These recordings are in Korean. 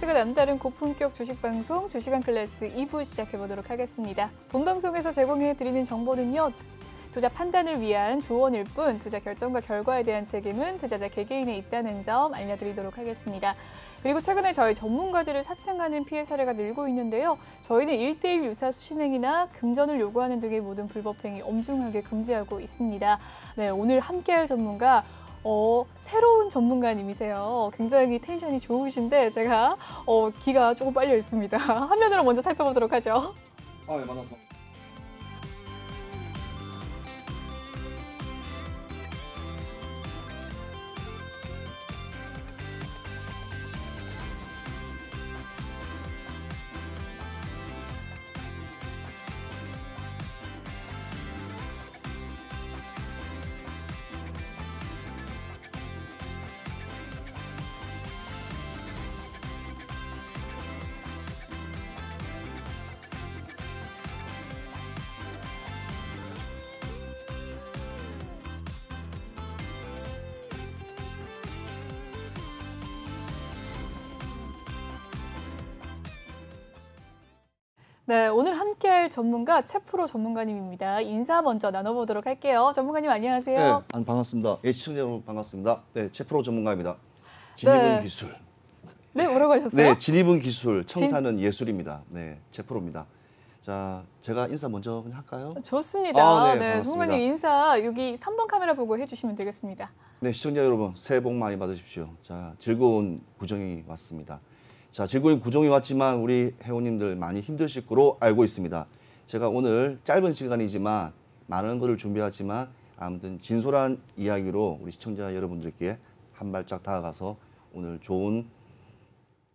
클래스가 남다른 고품격 주식 방송 주식왕 클래스 2부 시작해보도록 하겠습니다. 본 방송에서 제공해드리는 정보는요. 투자 판단을 위한 조언일 뿐 투자 결정과 결과에 대한 책임은 투자자 개개인에 있다는 점 알려드리도록 하겠습니다. 그리고 최근에 저희 전문가들을 사칭하는 피해 사례가 늘고 있는데요. 저희는 1:1 유사 수신행위나 금전을 요구하는 등의 모든 불법행위 엄중하게 금지하고 있습니다. 네, 오늘 함께할 전문가 새로운 전문가님이세요. 굉장히 텐션이 좋으신데 제가 기가 조금 빨려 있습니다. 화면으로 먼저 살펴보도록 하죠. 예, 만나서. 네, 오늘 함께할 전문가 최프로 전문가님입니다. 인사 먼저 나눠보도록 할게요. 전문가님 안녕하세요. 네, 반갑습니다. 시청자 여러분 반갑습니다. 네, 최프로 전문가입니다. 진입은 네. 기술. 네, 뭐라고 하셨어요? 네, 진입은 기술, 청사는 예술입니다. 네, 최프로입니다. 자, 제가 인사 먼저 그냥 할까요? 좋습니다. 네, 네, 반갑습니다. 전문가님 인사 여기 3번 카메라 보고 해주시면 되겠습니다. 네, 시청자 여러분 새해 복 많이 받으십시오. 자, 즐거운 구정이 왔습니다. 자, 즐거운 구정이 왔지만 우리 회원님들 많이 힘드실 거로 알고 있습니다. 제가 오늘 짧은 시간이지만 많은 것을 준비하지만 아무튼 진솔한 이야기로 우리 시청자 여러분들께 한 발짝 다가가서 오늘 좋은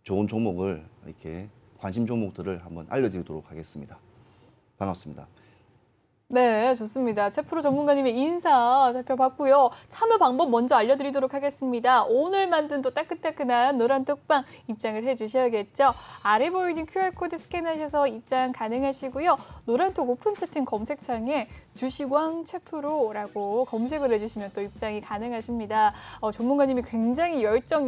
종목을 이렇게 관심 종목들을 한번 알려드리도록 하겠습니다. 반갑습니다. 네, 좋습니다. 최프로 전문가님의 인사 살펴봤고요. 참여 방법 먼저 알려드리도록 하겠습니다. 오늘 만든 또 따끈따끈한 노란 뚝방 입장을 해주셔야겠죠. 아래 보이는 QR코드 스캔하셔서 입장 가능하시고요. 노란톡 오픈 채팅 검색창에 주식왕 최프로라고 검색을 해주시면 또 입장이 가능하십니다. 전문가님이 굉장히 열정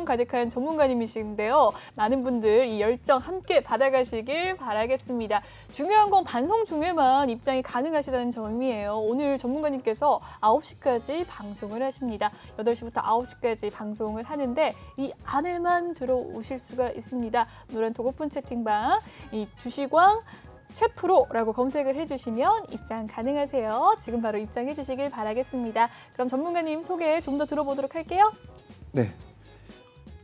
가득한 전문가님이신데요. 많은 분들 이 열정 함께 받아가시길 바라겠습니다. 중요한 건 반송 중에만 입장이 가능하시다는 점이에요. 오늘 전문가님께서 9시까지 방송을 하십니다. 8시부터 9시까지 방송을 하는데 이 안에만 들어오실 수가 있습니다. 노란톡 오픈 채팅방 이 주식왕 최프로라고 검색을 해주시면 입장 가능하세요. 지금 바로 입장해 주시길 바라겠습니다. 그럼 전문가님 소개 좀 더 들어보도록 할게요. 네,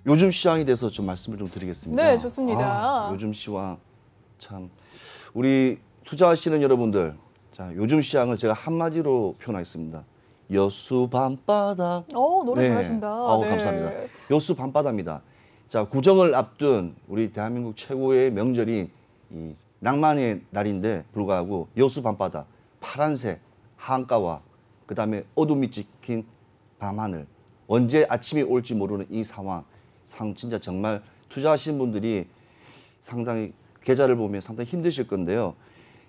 요즘 시황에 대해서 좀 말씀을 좀 드리겠습니다. 네, 좋습니다. 요즘 시황 참 우리 투자하시는 여러분들, 자, 요즘 시황을 제가 한마디로 표현하겠습니다. 여수 밤바다. 노래 네. 잘하신다. 네. 감사합니다. 여수 밤바다입니다. 자, 구정을 앞둔 우리 대한민국 최고의 명절인 이 낭만의 날인데 불구하고 여수 밤바다, 파란색 한가와 그다음에 어둠이 찍힌 밤하늘, 언제 아침이 올지 모르는 이 상황, 진짜 정말 투자하신 분들이 상당히 계좌를 보면 상당히 힘드실 건데요.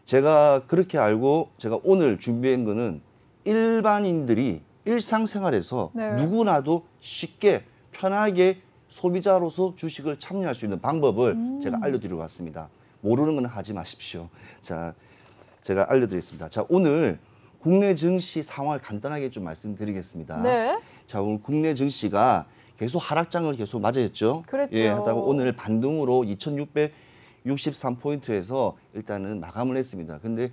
제가 그렇게 알고 제가 오늘 준비한 거는 일반인들이 일상생활에서 네. 누구나도 쉽게 편하게 소비자로서 주식을 참여할 수 있는 방법을 제가 알려드리고 왔습니다. 모르는 건 하지 마십시오. 자, 제가 알려드리겠습니다. 자, 오늘 국내 증시 상황을 간단하게 좀 말씀드리겠습니다. 네. 자, 오늘 국내 증시가 계속 하락장을 계속 맞이했죠. 그랬죠. 예, 하다가 오늘 반등으로 2663포인트에서 일단은 마감을 했습니다. 근데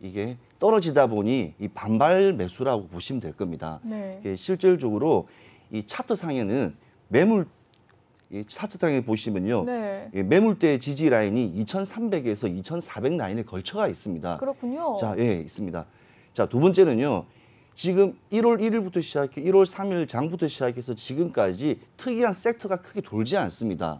이게 떨어지다 보니 이 반발 매수라고 보시면 될 겁니다. 네. 예, 실질적으로 이 차트상에는 이 차트상에 보시면요. 네. 예, 매물대 지지 라인이 2300에서 2400 라인에 걸쳐가 있습니다. 그렇군요. 자, 예, 있습니다. 자, 두 번째는요. 지금 1월 1일부터 시작해 1월 3일 장부터 시작해서 지금까지 특이한 섹터가 크게 돌지 않습니다.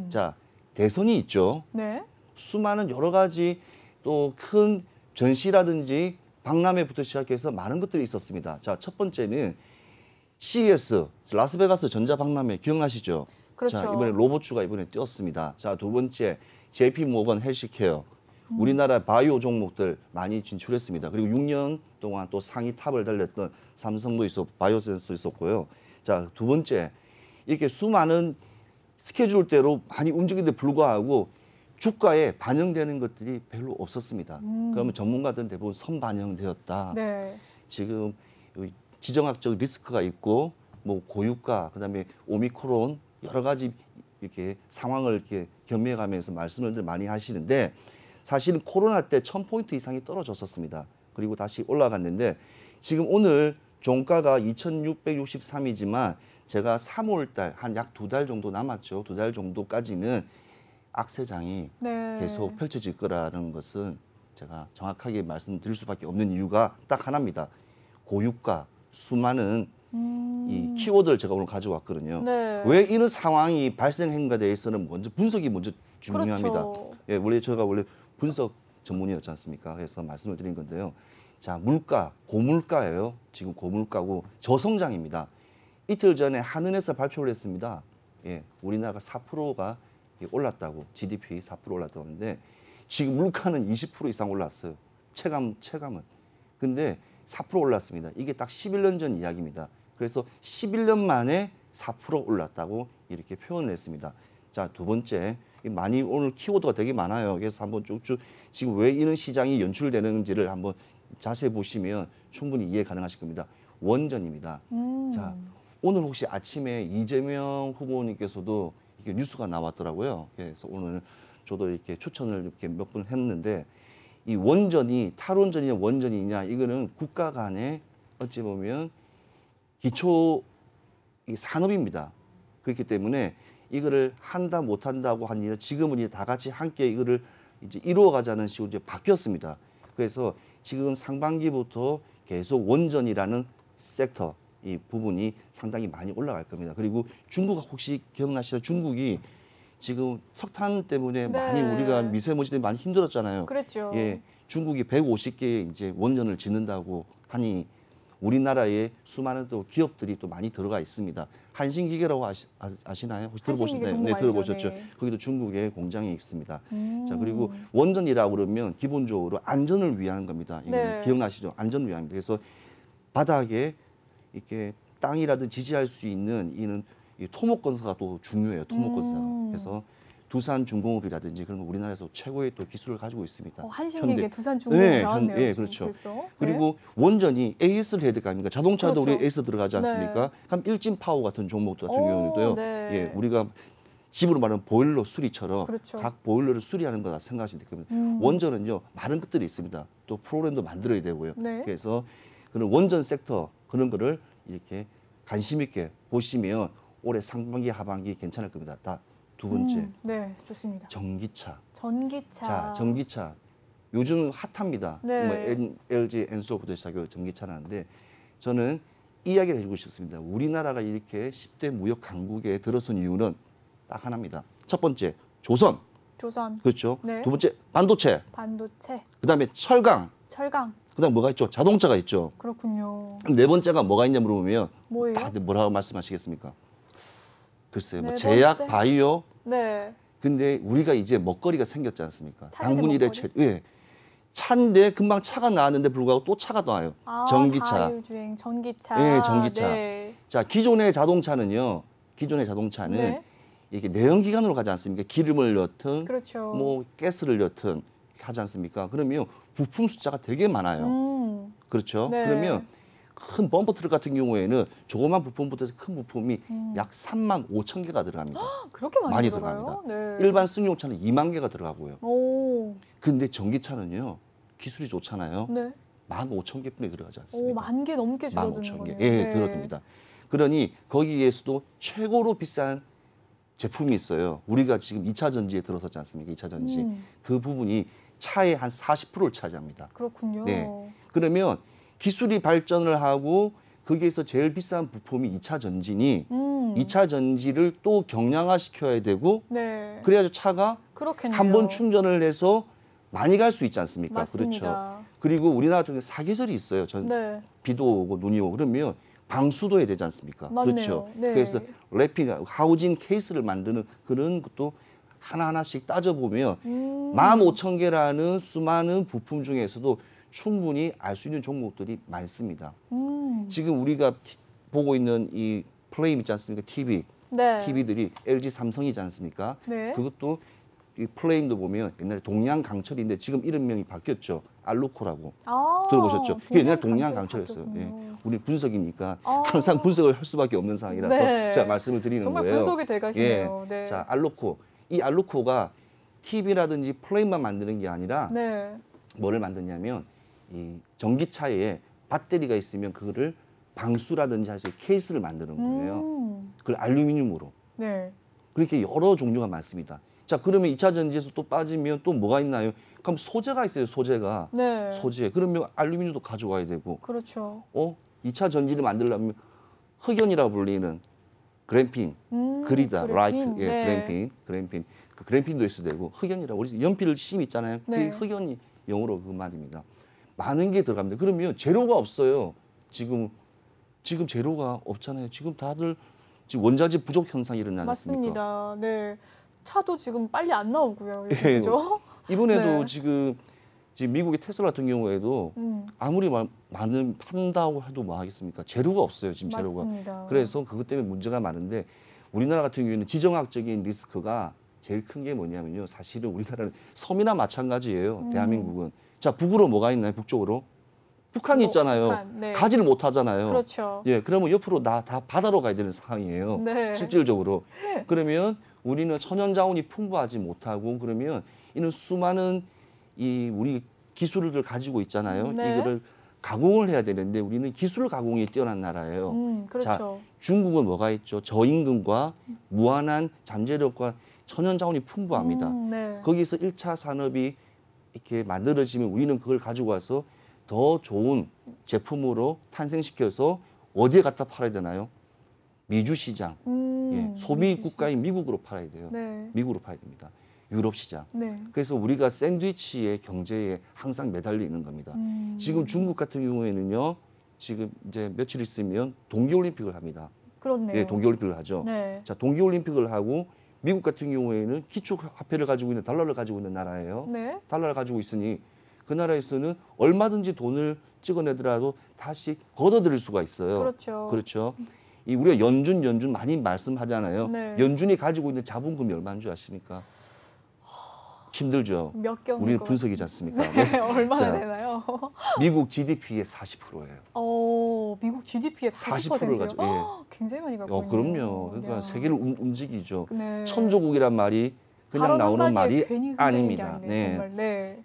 자, 대선이 있죠. 네. 수많은 여러 가지 또 큰 전시라든지 박람회부터 시작해서 많은 것들이 있었습니다. 자, 첫 번째는 CES, 라스베가스 전자박람회 기억나시죠? 그렇죠. 자, 이번에 로봇주가 이번에 뛰었습니다. 자, 두 번째 JP 모건 헬스케어. 우리나라 바이오 종목들 많이 진출했습니다. 그리고 6년 동안 또 상위 탑을 달렸던 삼성도 있었고 바이오센스도 있었고요. 자, 두 번째, 이렇게 수많은 스케줄대로 많이 움직이는데 불구하고 주가에 반영되는 것들이 별로 없었습니다. 그러면 전문가들은 대부분 선반영되었다. 네. 지금 지정학적 리스크가 있고 뭐 고유가 그다음에 오미크론 여러 가지 이렇게 상황을 이렇게 겸해가면서 말씀을 많이 하시는데 사실은 코로나 때 1000포인트 이상이 떨어졌었습니다. 그리고 다시 올라갔는데 지금 오늘 종가가 2663이지만 제가 3월 달 한 약 2달 정도 남았죠. 2달 정도까지는 악세장이 네. 계속 펼쳐질 거라는 것은 제가 정확하게 말씀드릴 수밖에 없는 이유가 딱 하나입니다. 고유가, 수많은 이 키워드를 제가 오늘 가져왔거든요. 네. 왜 이런 상황이 발생한가에 대해서는 분석이 먼저 중요합니다. 그렇죠. 예, 제가 원래 분석 전문이었지 않습니까? 그래서 말씀을 드린 건데요. 자, 물가, 고물가예요. 지금 고물가고 저성장입니다. 이틀 전에 한은에서 발표를 했습니다. 예, 우리나라가 4%가 올랐다고, GDP 4% 올랐다고 하는데 지금 물가는 20% 이상 올랐어요. 체감은. 근데 4% 올랐습니다. 이게 딱 11년 전 이야기입니다. 그래서 11년 만에 4% 올랐다고 이렇게 표현을 했습니다. 자, 두 번째, 많이 오늘 키워드가 되게 많아요. 그래서 한번 쭉쭉 지금 왜 이런 시장이 연출되는지를 한번 자세히 보시면 충분히 이해 가능하실 겁니다. 원전입니다. 자, 오늘 혹시 아침에 이재명 후보님께서도 이게 뉴스가 나왔더라고요. 그래서 오늘 저도 이렇게 추천을 이렇게 몇 번 했는데 이 원전이 탈원전이냐 원전이냐 이거는 국가 간의 어찌 보면 기초 산업입니다. 그렇기 때문에 이거를 한다 못 한다고 하니 지금은 이제 다 같이 함께 이거를 이제 이루어가자는 식으로 이제 바뀌었습니다. 그래서 지금 상반기부터 계속 원전이라는 섹터 이 부분이 상당히 많이 올라갈 겁니다. 그리고 중국 혹시 기억나시나요? 중국이 지금 석탄 때문에 네. 많이 우리가 미세먼지 때문에 많이 힘들었잖아요. 그랬죠. 예, 중국이 150개의 이제 원전을 짓는다고 하니 우리나라에 수많은 또 기업들이 또 많이 들어가 있습니다. 한신기계라고 아시나요? 혹시 한신기계 들어보셨나요? 종목 네, 알죠. 들어보셨죠. 네. 거기도 중국에 공장이 있습니다. 자, 그리고 원전이라고 그러면 기본적으로 안전을 위한 겁니다. 이거 네. 기억나시죠? 안전을 위함입니다. 그래서 바닥에 이렇게 땅이라든 지지할 수 있는 이는 이 토목건설가 또 중요해요. 토목건설. 그래서 두산중공업이라든지 그런 거 우리나라에서 최고의 또 기술을 가지고 있습니다. 한신기계 현대. 두산중공업 네, 나왔네요. 예, 지금 그렇죠. 벌써. 네. 그리고 원전이 AS를 해야 될 거 아닙니까? 자동차도 그렇죠. 우리 AS 들어가지 않습니까? 그럼 일진파워 같은 종목 같은 오, 경우는요. 네. 예, 우리가 집으로 말하는 보일러 수리처럼 그렇죠. 각 보일러를 수리하는 거다 생각하시면 될 겁니다. 원전은요 많은 것들이 있습니다. 또 프로그램도 만들어야 되고요. 네. 그래서 그런 원전 섹터 그런 거를 이렇게 관심 있게 보시면 올해 상반기 하반기 괜찮을 겁니다. 다 두 번째 네, 좋습니다. 전기차. 전기차. 자, 전기차. 요즘 핫합니다. 네. 뭐 LG 엔소부터 시작해서 전기차라는데 저는 이야기를 해주고 싶습니다. 우리나라가 이렇게 10대 무역 강국에 들어선 이유는 딱 하나입니다. 첫 번째, 조선. 조선. 그렇죠. 네. 두 번째, 반도체. 반도체. 그다음에 철강. 철강. 그다음 뭐가 있죠? 자동차가 있죠. 그렇군요. 그럼 네 번째가 뭐가 있냐 물어보면 뭐예요? 다들 뭐라고 말씀하시겠습니까? 글쎄요. 뭐 네 제약, 번째. 바이오. 네. 근데 우리가 이제 먹거리가 생겼지 않습니까? 차세대 당분일에 먹거리? 예. 차인데 금방 차가 나왔는데 불구하고 또 차가 나와요. 아, 전기차. 자율주행, 전기차. 예, 전기차. 네. 자, 기존의 자동차는 네. 이게 내연기관으로 가지 않습니까? 기름을 넣든 그렇죠. 뭐 가스를 넣든 하지 않습니까? 그러면 부품 숫자가 되게 많아요. 그렇죠? 네. 그러면 큰 범퍼 트럭 같은 경우에는 조그만 부품부터 큰 부품이 약 3만 5천 개가 들어갑니다. 그렇게 많이, 많이 들어가요? 네. 일반 승용차는 2만 개가 들어가고요. 오. 근데 전기차는요. 기술이 좋잖아요. 네. 15,000개뿐이 들어가지 오, 않습니다. 10,000개 넘게 줄어드는 15,000개. 거네요. 예, 네. 들어듭니다. 그러니 거기에서도 최고로 비싼 제품이 있어요. 우리가 지금 2차 전지에 들어섰지 않습니까? 2차 전지. 그 부분이 차의 한 40%를 차지합니다. 그렇군요. 네. 그러면 기술이 발전을 하고 거기에서 제일 비싼 부품이 2차 전지니 2차 전지를 또 경량화 시켜야 되고 네. 그래야지 차가 그렇겠네요. 한 번 충전을 해서 많이 갈 수 있지 않습니까? 맞습니다. 그렇죠. 그리고 우리나라 같은 경우 사계절이 있어요. 네. 비도 오고 눈이 오고 그러면 방수도 해야 되지 않습니까? 맞네요. 그렇죠. 네. 그래서 랩핑, 하우징 케이스를 만드는 그런 것도 하나하나씩 따져보면 15,000개라는 수많은 부품 중에서도 충분히 알 수 있는 종목들이 많습니다. 지금 우리가 보고 있는 이 플레임 있지 않습니까? TV. 네. TV들이 LG 삼성이지 않습니까? 네. 그것도 이 플레임도 보면 옛날에 동양강철인데 지금 이름명이 바뀌었죠. 알루코라고. 아, 들어보셨죠? 그게 옛날 동양강철 동양강철이었어요. 바뀌었군요. 예. 우리 분석이니까 아. 항상 분석을 할 수밖에 없는 상황이라서 네. 제가 말씀을 드리는 정말 거예요. 분석이 돼가시네요. 네. 자, 알루코. 이 알루코가 TV라든지 플레임만 만드는 게 아니라 네. 뭐를 만드냐면 이 전기차에 배터리가 있으면 그거를 방수라든지 할 수 있는 케이스를 만드는 거예요. 그걸 알루미늄으로. 네. 그렇게 여러 종류가 많습니다. 자, 그러면 2차 전지에서 또 빠지면 또 뭐가 있나요? 그럼 소재가 있어요, 소재가. 네. 소재. 그러면 알루미늄도 가져와야 되고, 그렇죠. 2차 전지를 만들려면 흑연이라고 불리는 그래핀, 그리다, 라이트, 예, 네. 그래핀. 그 그래핀도 있어야 되고, 흑연이라고 우리 연필 심 있잖아요. 네. 그게 흑연이 영어로 그 말입니다. 많은 게 들어갑니다. 그러면 재료가 없어요. 지금 재료가 없잖아요. 지금 다들 지금 원자재 부족 현상이 일어나지 않습니까? 맞습니다. 네. 차도 지금 빨리 안 나오고요. 예, 그죠? 이번에도 네. 지금 미국의 테슬라 같은 경우에도 아무리 많은 판다고 해도 뭐 하겠습니까? 재료가 없어요, 지금 재료가. 맞습니다. 그래서 그것 때문에 문제가 많은데 우리나라 같은 경우에는 지정학적인 리스크가 제일 큰 게 뭐냐면요. 사실은 우리나라는 섬이나 마찬가지예요. 대한민국은. 자, 북으로 뭐가 있나요? 북쪽으로? 북한이 있잖아요. 북한, 네. 가지를 못 하잖아요. 그렇죠. 예, 그러면 옆으로 다 바다로 가야 되는 상황이에요. 네. 실질적으로. 그러면 우리는 천연 자원이 풍부하지 못하고 그러면 이는 수많은 우리 기술을 가지고 있잖아요. 네. 이거를 가공을 해야 되는데 우리는 기술 가공이 뛰어난 나라예요. 그렇죠. 자, 중국은 뭐가 있죠? 저임금과 무한한 잠재력과 천연 자원이 풍부합니다. 네. 거기서 1차 산업이 이렇게 만들어지면 우리는 그걸 가지고 와서 더 좋은 제품으로 탄생시켜서 어디에 갖다 팔아야 되나요? 미주 시장, 예, 소비 미주 국가인 미국으로 팔아야 돼요. 네. 미국으로 팔아야 됩니다. 유럽 시장. 네. 그래서 우리가 샌드위치의 경제에 항상 매달려 있는 겁니다. 지금 중국 같은 경우에는요, 지금 이제 며칠 있으면 동계올림픽을 합니다. 그렇네요. 예, 동계올림픽을 하죠. 네. 자, 동계올림픽을 하고 미국 같은 경우에는 기초 화폐를 가지고 있는 달러를 가지고 있는 나라예요. 네. 달러를 가지고 있으니 그 나라에서는 얼마든지 돈을 찍어내더라도 다시 걷어들일 수가 있어요. 그렇죠. 그렇죠. 우리가 연준 많이 말씀하잖아요. 네. 연준이 가지고 있는 자본금이 얼마인 줄 아십니까? 힘들죠. 몇 경일 우리는 것 분석이지 않습니까? 같아요. 네. 얼마나 자, 되나요? 미국 GDP의 40%예요. 미국 GDP의 40%를 40%요? 가지고, 예. 굉장히 많이 갖고 있네요. 그럼요. 그러니까 야. 세계를 움직이죠. 네. 천조국이란 말이 그냥 발언 나오는 한마디에 말이 괜히 흔들리는 게 아닙니다. 아니네요, 네. 정말. 네.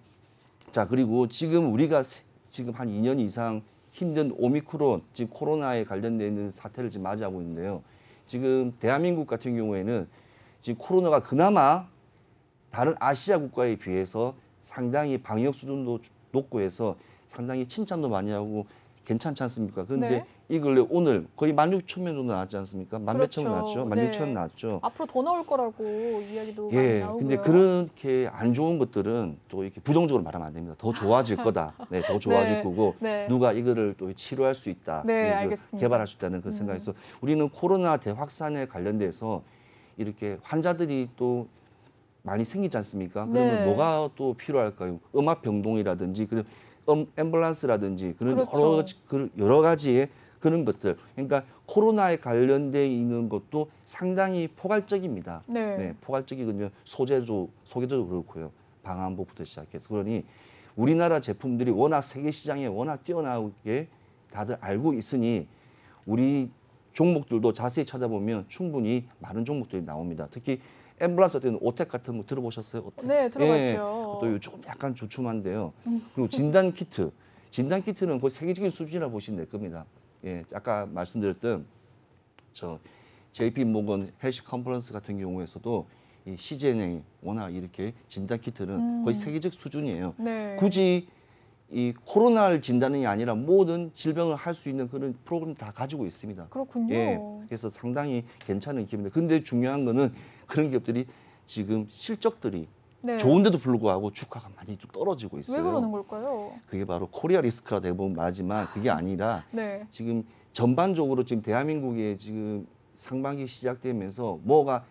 자, 그리고 지금 우리가 지금 한 2년 이상 힘든 오미크론, 지금 코로나에 관련되어 있는 사태를 지금 맞이하고 있는데요. 지금 대한민국 같은 경우에는 지금 코로나가 그나마 다른 아시아 국가에 비해서 상당히 방역 수준도 높고 해서 상당히 칭찬도 많이 하고 괜찮지 않습니까? 근데 네. 이 근래 오늘 거의 16,000명 정도 나왔지 않습니까? 11,000명 그렇죠. 나왔죠? 네. 16,000 나왔죠? 앞으로 더 나올 거라고 이야기도 많이 예, 나오고요. 근데 그렇게 안 좋은 것들은 또 이렇게 부정적으로 말하면 안 됩니다. 더 좋아질 거다. 네, 더 좋아질 네, 거고 네. 누가 이거를 또 치료할 수 있다. 네, 이걸 알겠습니다. 개발할 수 있다는 그 생각에서 우리는 코로나 대확산에 관련돼서 이렇게 환자들이 또 많이 생기지 않습니까? 그러면 네. 뭐가 또 필요할까요? 음압병동이라든지 앰뷸런스라든지 그런 그렇죠. 여러 가지의 그런 것들. 그러니까 코로나에 관련돼 있는 것도 상당히 포괄적입니다. 네. 포괄적이거든요. 소재도 그렇고요. 방한복부터 시작해서 그러니 우리나라 제품들이 워낙 세계 시장에 워낙 뛰어나게 다들 알고 있으니 우리 종목들도 자세히 찾아보면 충분히 많은 종목들이 나옵니다. 특히 앰뷸런스 같은 오텍 같은 거 들어보셨어요? 오텍? 네, 들어봤죠. 예, 또 조금 약간 주춤한데요. 그리고 진단 키트는 거의 세계적인 수준이라고 보시면 될 겁니다. 예, 아까 말씀드렸던 JP 모건 헬시 컨퍼런스 같은 경우에서도 이 CGNA 워낙 이렇게 진단 키트는 거의 세계적 수준이에요. 네. 굳이 이 코로나를 진단이 아니라 모든 질병을 할 수 있는 그런 프로그램 다 가지고 있습니다. 그렇군요. 예, 그래서 상당히 괜찮은 기업입니다. 근데 중요한 거는 그런 기업들이 지금 실적들이 네. 좋은데도 불구하고 주가가 많이 좀 떨어지고 있어요. 왜 그러는 걸까요? 그게 바로 코리아 리스크라 대부분 말하지만 그게 아니라 네. 지금 전반적으로 지금 대한민국에 지금 상반기 시작되면서 뭐가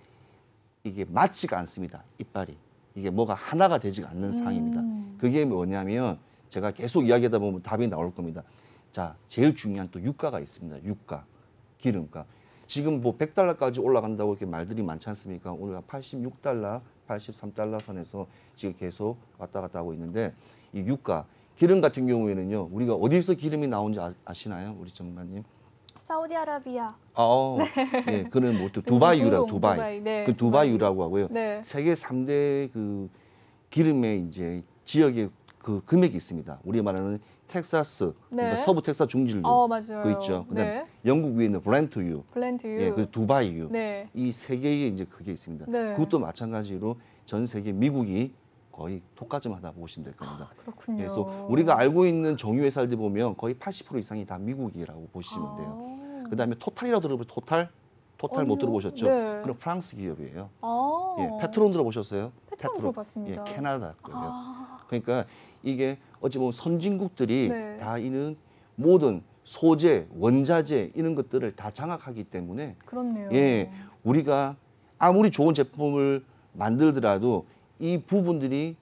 이게 맞지가 않습니다. 이빨이. 이게 뭐가 하나가 되지가 않는 상황입니다. 그게 뭐냐면 제가 계속 이야기하다 보면 답이 나올 겁니다. 자, 제일 중요한 또 유가가 있습니다. 유가, 기름가. 지금 뭐 100달러까지 올라간다고 이렇게 말들이 많지 않습니까? 오늘 86달러, 83달러 선에서 지금 계속 왔다 갔다 하고 있는데 이 유가, 기름 같은 경우에는요. 우리가 어디서 기름이 나온지 아시나요? 우리 전문가님? 사우디아라비아. 예, 그는 뭐 두바이유라 중동, 두바이. 네, 그 두바이유라고 하고요. 네. 세계 3대 그 기름의 이제 지역의 그 금액이 있습니다. 우리 말하는 텍사스, 그러니까 네. 서부 텍사스 중진류 맞아요. 그 있죠. 그다음 네. 영국 위에 있는 블렌트유, 블렌드유. 예, 그 두바이유. 네. 이 세 개의 이제 그게 있습니다. 네. 그것도 마찬가지로 전 세계 미국이 거의 독과점하다 보시면 될 겁니다. 그렇군요. 그래서 우리가 알고 있는 정유 회사들 보면 거의 80% 이상이 다 미국이라고 보시면 돼요. 그다음에 토탈이라고 들어보셨어요? 토탈 못 아니요. 들어보셨죠? 네. 그럼 프랑스 기업이에요. 아. 예, 페트론 들어보셨어요? 페트론 들어봤습니다. 예, 캐나다 거예요. 아. 그러니까 이게 어찌 보면 선진국들이 네. 다 이는 모든 소재, 원자재 이런 것들을 다 장악하기 때문에 그렇네요. 예, 우리가 아무리 좋은 제품을 만들더라도 이 부분들이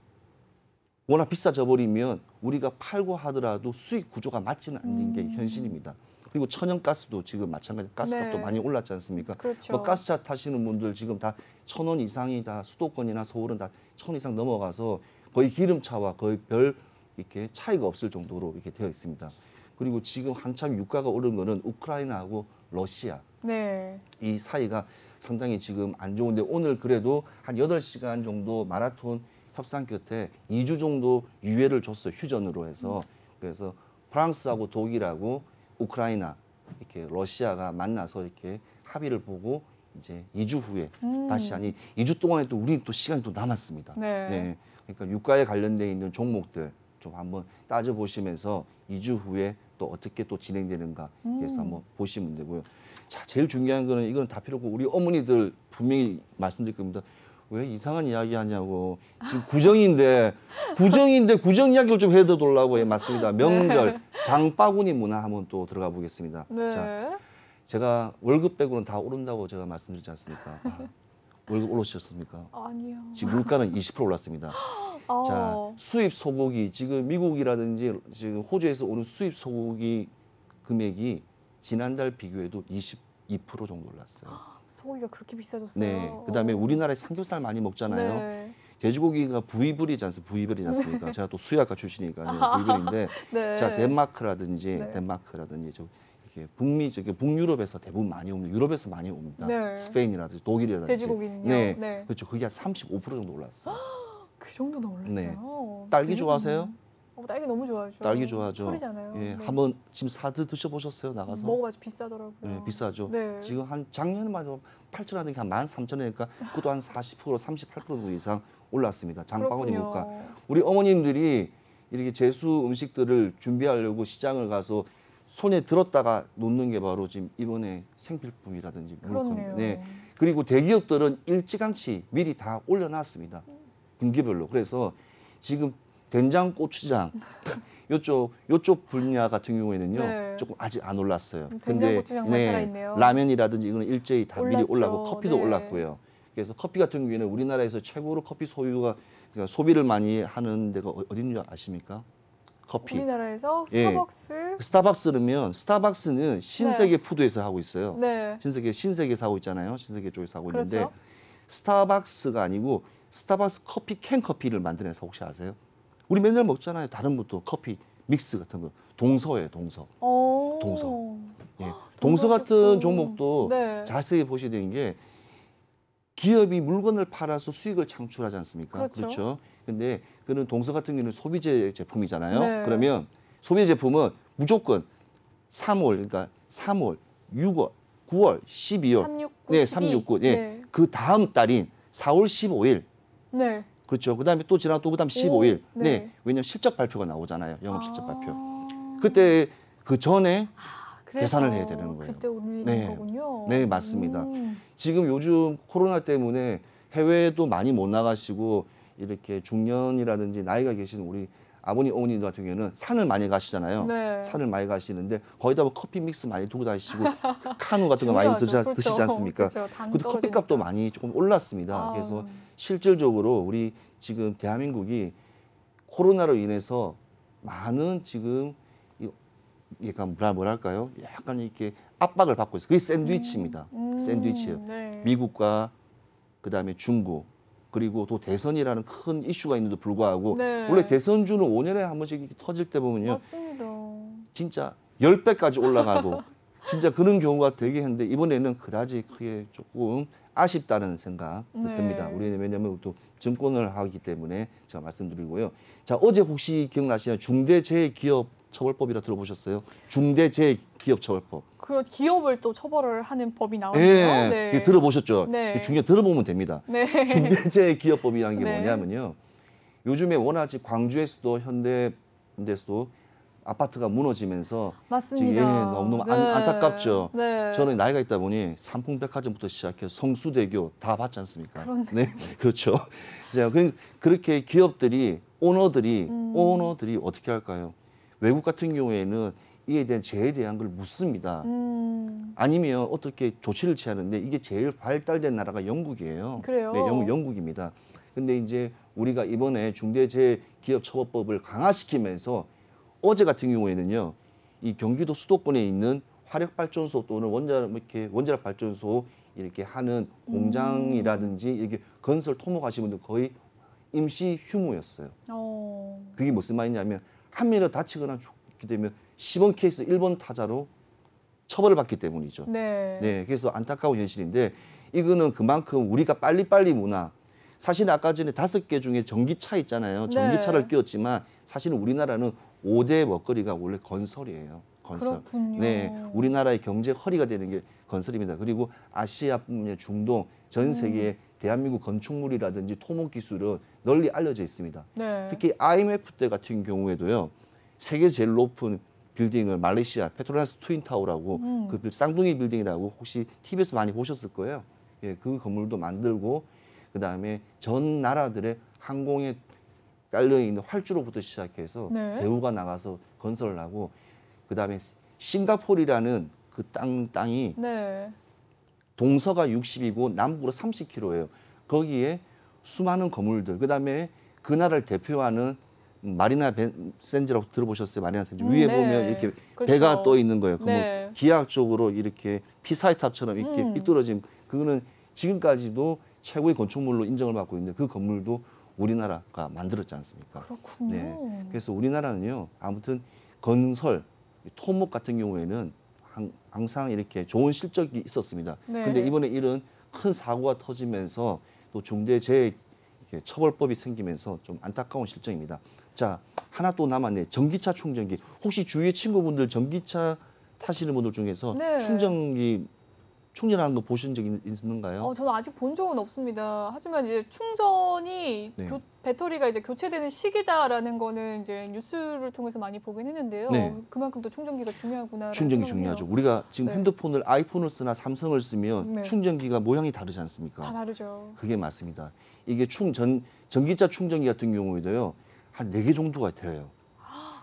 워낙 비싸져 버리면 우리가 팔고 하더라도 수익 구조가 맞지는 않는 게 현실입니다. 그리고 천연가스도 지금 마찬가지 가스값도 네. 많이 올랐지 않습니까? 그렇죠. 뭐 가스차 타시는 분들 지금 다 1,000원 이상이 다 수도권이나 서울은 다 1,000원 이상 넘어가서 거의 기름차와 거의 별 이렇게 차이가 없을 정도로 이렇게 되어 있습니다. 그리고 지금 한참 유가가 오른 거는 우크라이나하고 러시아 네. 이 사이가 상당히 지금 안 좋은데 오늘 그래도 한 8시간 정도 마라톤 협상 끝에 2주 정도 유예를 줬어요. 휴전으로 해서. 그래서 프랑스하고 독일하고 우크라이나 이렇게 러시아가 만나서 이렇게 합의를 보고 이제 2주 후에 다시 아니 2주 동안에 또 우리 또 시간이 또 남았습니다. 네. 그러니까 유가에 관련돼 있는 종목들 좀 한번 따져 보시면서 2주 후에 또 어떻게 또 진행되는가 그래서 한번 보시면 되고요. 자, 제일 중요한 거는 이건 다 필요 없고 우리 어머니들 분명히 말씀드릴 겁니다. 왜 이상한 이야기 하냐고. 지금 구정인데 구정 이야기를 좀 해드리려고 맞습니다. 명절 장바구니 문화 한번 또 들어가 보겠습니다. 네. 자, 제가 월급 빼고는 다 오른다고 제가 말씀드렸지 않습니까? 월급 오르셨습니까? 아니요. 지금 물가는 20% 올랐습니다. 자, 수입 소고기 지금 미국이라든지 지금 호주에서 오는 수입 소고기 금액이 지난달 비교해도 22% 정도 올랐어요. 소고기가 그렇게 비싸졌어요. 네. 그다음에 우리나라에 삼겹살 많이 먹잖아요. 네. 돼지고기가 부위별이지 않습니까? 제가 또 수의학과 출신이니까 부위별인데 네. 자, 덴마크라든지 네. 저 이렇게 북미 저기 북유럽에서 대부분 많이 옵니다. 유럽에서 많이 옵니다. 네. 스페인이라든지 독일이라든지. 돼지고기는요? 네. 네. 그렇죠. 그게 한 35% 정도 올랐어요. 그 정도나 올랐어요. 딸기 되게 좋아하세요? 딸기 너무 좋아하죠. 딸기 좋아하죠. 철이잖아요. 예, 네. 한번 지금 사드 드셔보셨어요? 나가서? 먹어봐도 비싸더라고요. 네, 비싸죠. 네. 지금 한 작년에만 해도 8,000원이니까 한 13,000원이니까 그것도 한 40%, 38% 이상 올랐습니다. 장바구니 그렇군요. 물가. 우리 어머님들이 이렇게 제수 음식들을 준비하려고 시장을 가서 손에 들었다가 놓는 게 바로 지금 이번에 생필품이라든지 그렇네요. 물건. 네. 그리고 대기업들은 일찌감치 미리 다 올려놨습니다. 분기별로. 그래서 지금 된장, 고추장 요쪽 분야 같은 경우에는요 네. 조금 아직 안 올랐어요. 된장, 고추장만 살아있네요. 라면이라든지 이거는 일제히 다 미리 올랐죠. 올라고 커피도 네. 올랐고요. 그래서 커피 같은 경우에는 우리나라에서 최고로 커피 소유가 그러니까 소비를 많이 하는 데가 어딘지 아십니까? 커피. 우리나라에서 예. 스타벅스. 스타벅스는 신세계 푸드에서 하고 있어요. 네. 신세계에서 하고 있잖아요. 신세계 쪽에서 하고 그렇죠. 있는데 스타벅스가 아니고 스타벅스 커피 캔 커피를 만드는 회사 혹시 아세요? 우리 맨날 먹잖아요. 다른 것도 커피 믹스 같은 거. 동서예요, 동서. 동서. 예. 동서 같은 제품. 종목도 네. 자세히 보셔야 되는 게 기업이 물건을 팔아서 수익을 창출하지 않습니까? 그렇죠. 근데 그는 동서 같은 경우는 소비재 제품이잖아요. 네. 그러면 소비재 제품은 무조건 3월, 그러니까 3월, 6월, 9월, 12월. 369, 네, 12. 369. 예. 네. 그 다음 달인 4월 15일. 네. 그렇죠. 그다음에 또 지나 또 그다음 15일. 네. 네. 왜냐면 실적 발표가 나오잖아요. 영업 실적 발표. 아. 그때 그 전에 그래서 계산을 해야 되는 거예요. 그때 올리는 네. 거군요. 네, 맞습니다. 지금 요즘 코로나 때문에 해외도 많이 못 나가시고 이렇게 중년이라든지 나이가 계신 우리 아버님, 어머님 같은 경우에는 산을 많이 가시잖아요. 네. 산을 많이 가시는데 거기다 뭐 커피 믹스 많이 두고 다니시고 카누 같은 거 많이 중요하죠. 드시지 그렇죠. 않습니까? 그렇죠. 당 근데 커피 떨어지니까. 값도 많이 조금 올랐습니다. 아. 그래서 실질적으로 우리 지금 대한민국이 코로나로 인해서 많은 지금 약간 뭐랄까요? 약간 이렇게 압박을 받고 있어요. 그게 샌드위치입니다. 샌드위치예요. 네. 미국과 그다음에 중국 그리고 또 대선이라는 큰 이슈가 있는데도 불구하고 네. 원래 대선주는 5년에 한 번씩 이렇게 터질 때 보면요. 맞습니다. 진짜 10배까지 올라가고 진짜 그런 경우가 되게 했는데 이번에는 그다지 크게 조금 아쉽다는 생각 네. 듭니다. 우리는 왜냐하면 또 증권을 하기 때문에 제가 말씀드리고요. 자, 어제 혹시 기억나시나요? 중대재해기업처벌법이라 들어보셨어요? 중대재해기업처벌법. 그 기업을 또 처벌을 하는 법이 나왔네요. 예, 네. 이게 들어보셨죠? 네. 중요해 들어보면 됩니다. 네. 중대재해기업법이라는 게 네. 뭐냐면요. 요즘에 워낙 광주에서도 현대에서도 아파트가 무너지면서 맞습니다. 지금 너무너무 안타깝죠. 네. 저는 나이가 있다 보니 삼풍백화점부터 시작해서 성수대교 다 봤지 않습니까? 그렇네. 네, 그렇죠. 자, 그렇게 기업들이 오너들이 어떻게 할까요? 외국 같은 경우에는 이에 대한 재해에 대한 걸 묻습니다. 아니면 어떻게 조치를 취하는데 이게 제일 발달된 나라가 영국이에요. 그래요? 네, 영국입니다. 근데 이제 우리가 이번에 중대재해기업처벌법을 강화시키면서 어제 같은 경우에는요, 이 경기도 수도권에 있는 화력발전소 또는 원자력 발전소 이렇게 하는 공장이라든지 이렇게 건설 토목하시는 분들 거의 임시 휴무였어요. 그게 무슨 말이냐면 한 명이라도 다치거나 죽게 되면 10원 케이스 1번 타자로 처벌을 받기 때문이죠. 네. 네, 그래서 안타까운 현실인데 이거는 그만큼 우리가 빨리빨리 문화 사실 아까 전에 5개 중에 전기차 있잖아요. 전기차를 네. 끼웠지만 사실은 우리나라는 5대 먹거리가 원래 건설이에요. 건설. 그렇군요. 네, 우리나라의 경제 허리가 되는 게 건설입니다. 그리고 아시아뿐만 중동, 전 세계에 대한민국 건축물이라든지 토목 기술은 널리 알려져 있습니다. 네. 특히 IMF 때 같은 경우에도요. 세계 제일 높은 빌딩을 말레이시아 페트로나스 트윈타워라고 그 쌍둥이 빌딩이라고 혹시 TV에서 많이 보셨을 거예요. 예, 그 건물도 만들고 그다음에 전 나라들의 항공에 깔려 있는 활주로부터 시작해서 네. 대우가 나가서 건설을 하고 그다음에 싱가포르라는 그 땅이 네. 동서가 60이고 남북으로 30km예요. 거기에 수많은 건물들 그다음에 그 나라를 대표하는 마리나 샌즈라고 들어보셨어요? 마리나 샌즈 위에 네. 보면 이렇게 그렇죠. 배가 떠 있는 거예요. 그뭐 네. 기하학적으로 이렇게 피사의 탑처럼 이렇게 삐뚤어진 그거는 지금까지도 최고의 건축물로 인정을 받고 있는데 그 건물도 우리나라가 만들었지 않습니까? 그렇군요. 네. 그래서 우리나라는요. 아무튼 건설, 토목 같은 경우에는 항상 이렇게 좋은 실적이 있었습니다. 네. 근데 이번에 이런 큰 사고가 터지면서 또 중대재해 처벌법이 생기면서 좀 안타까운 실정입니다. 자, 하나 또 남았네. 전기차 충전기. 혹시 주위에 친구분들 전기차 타시는 분들 중에서 네. 충전기 충전하는 거 보신 적 있는가요? 저는 아직 본 적은 없습니다. 하지만 이제 충전이 네. 배터리가 이제 교체되는 시기다라는 거는 이제 뉴스를 통해서 많이 보긴 했는데요. 네. 그만큼 또 충전기가 중요하구나. 충전기 중요하죠. 우리가 지금 네. 핸드폰을 아이폰을 쓰나 삼성을 쓰면 네. 충전기가 모양이 다르지 않습니까? 다 다르죠. 그게 맞습니다. 이게 전기차 충전기 같은 경우에도요. 한 4개 정도가 돼요.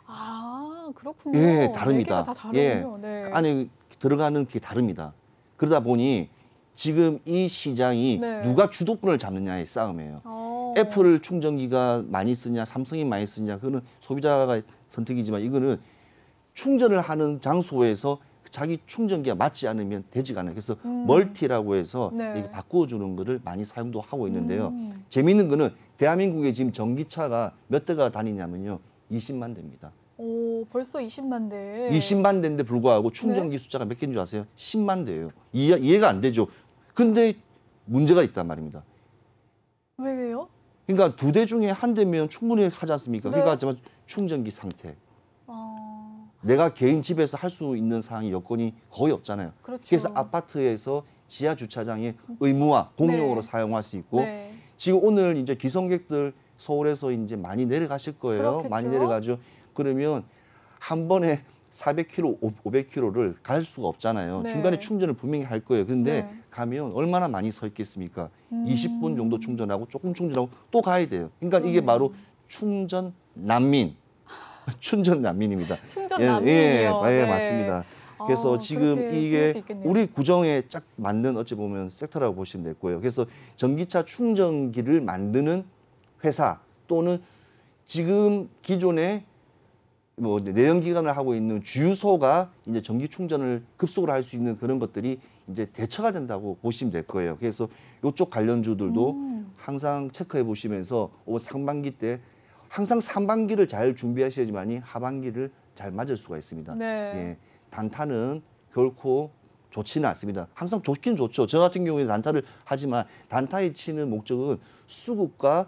아, 그렇군요. 예, 네 다릅니다. 개가 다 다르군요. 네. 안에 들어가는 게 다릅니다. 그러다 보니 지금 이 시장이 네. 누가 주도권을 잡느냐의 싸움이에요. 애플 충전기가 많이 쓰냐, 삼성이 많이 쓰냐, 그거는 소비자가 선택이지만 이거는 충전을 하는 장소에서 자기 충전기가 맞지 않으면 되지가 않아요. 그래서 멀티라고 해서 네. 이렇게 바꿔주는 거를 많이 사용도 하고 있는데요. 재미있는 거는 대한민국에 지금 전기차가 몇 대가 다니냐면요. 20만 대입니다. 오, 벌써 20만 대. 20만 대인데 불구하고 충전기 숫자가 몇 개인 줄 아세요? 10만 대예요. 이해가 안 되죠. 근데 문제가 있단 말입니다. 왜요? 그러니까 2대 중에 1대면 충분히 하지 않습니까? 네. 그러니까 충전기 상태. 아, 내가 개인 집에서 할 수 있는 사항이 여건이 거의 없잖아요. 그렇죠. 그래서 아파트에서 지하 주차장에 의무화 공용으로 네. 사용할 수 있고 네. 지금 오늘 이제 기성객들 서울에서 이제 많이 내려가실 거예요. 그렇겠죠. 많이 내려가죠. 그러면 한 번에 400km, 500km를 갈 수가 없잖아요. 네. 중간에 충전을 분명히 할 거예요. 근데 네. 가면 얼마나 많이 서 있겠습니까? 20분 정도 충전하고 조금 충전하고 또 가야 돼요. 그러니까 이게 바로 충전 난민. 충전 난민입니다. 충전 예, 난민이요. 예, 맞습니다. 그래서 지금 그렇게 이게 쓸 수 있겠네요. 우리 구정에 딱 맞는 어찌 보면 섹터라고 보시면 될 거예요. 그래서 전기차 충전기를 만드는 회사 또는 지금 기존에 뭐 내연기관을 하고 있는 주유소가 이제 전기 충전을 급속으로 할 수 있는 그런 것들이 이제 대처가 된다고 보시면 될 거예요. 그래서 이쪽 관련주들도 항상 체크해 보시면서 올 상반기 때 항상 상반기를 잘 준비하셔야지만이 하반기를 잘 맞을 수가 있습니다. 네. 예, 단타는 결코 좋지는 않습니다. 항상 좋긴 좋죠. 저 같은 경우에 단타를 하지만 단타에 치는 목적은 수급과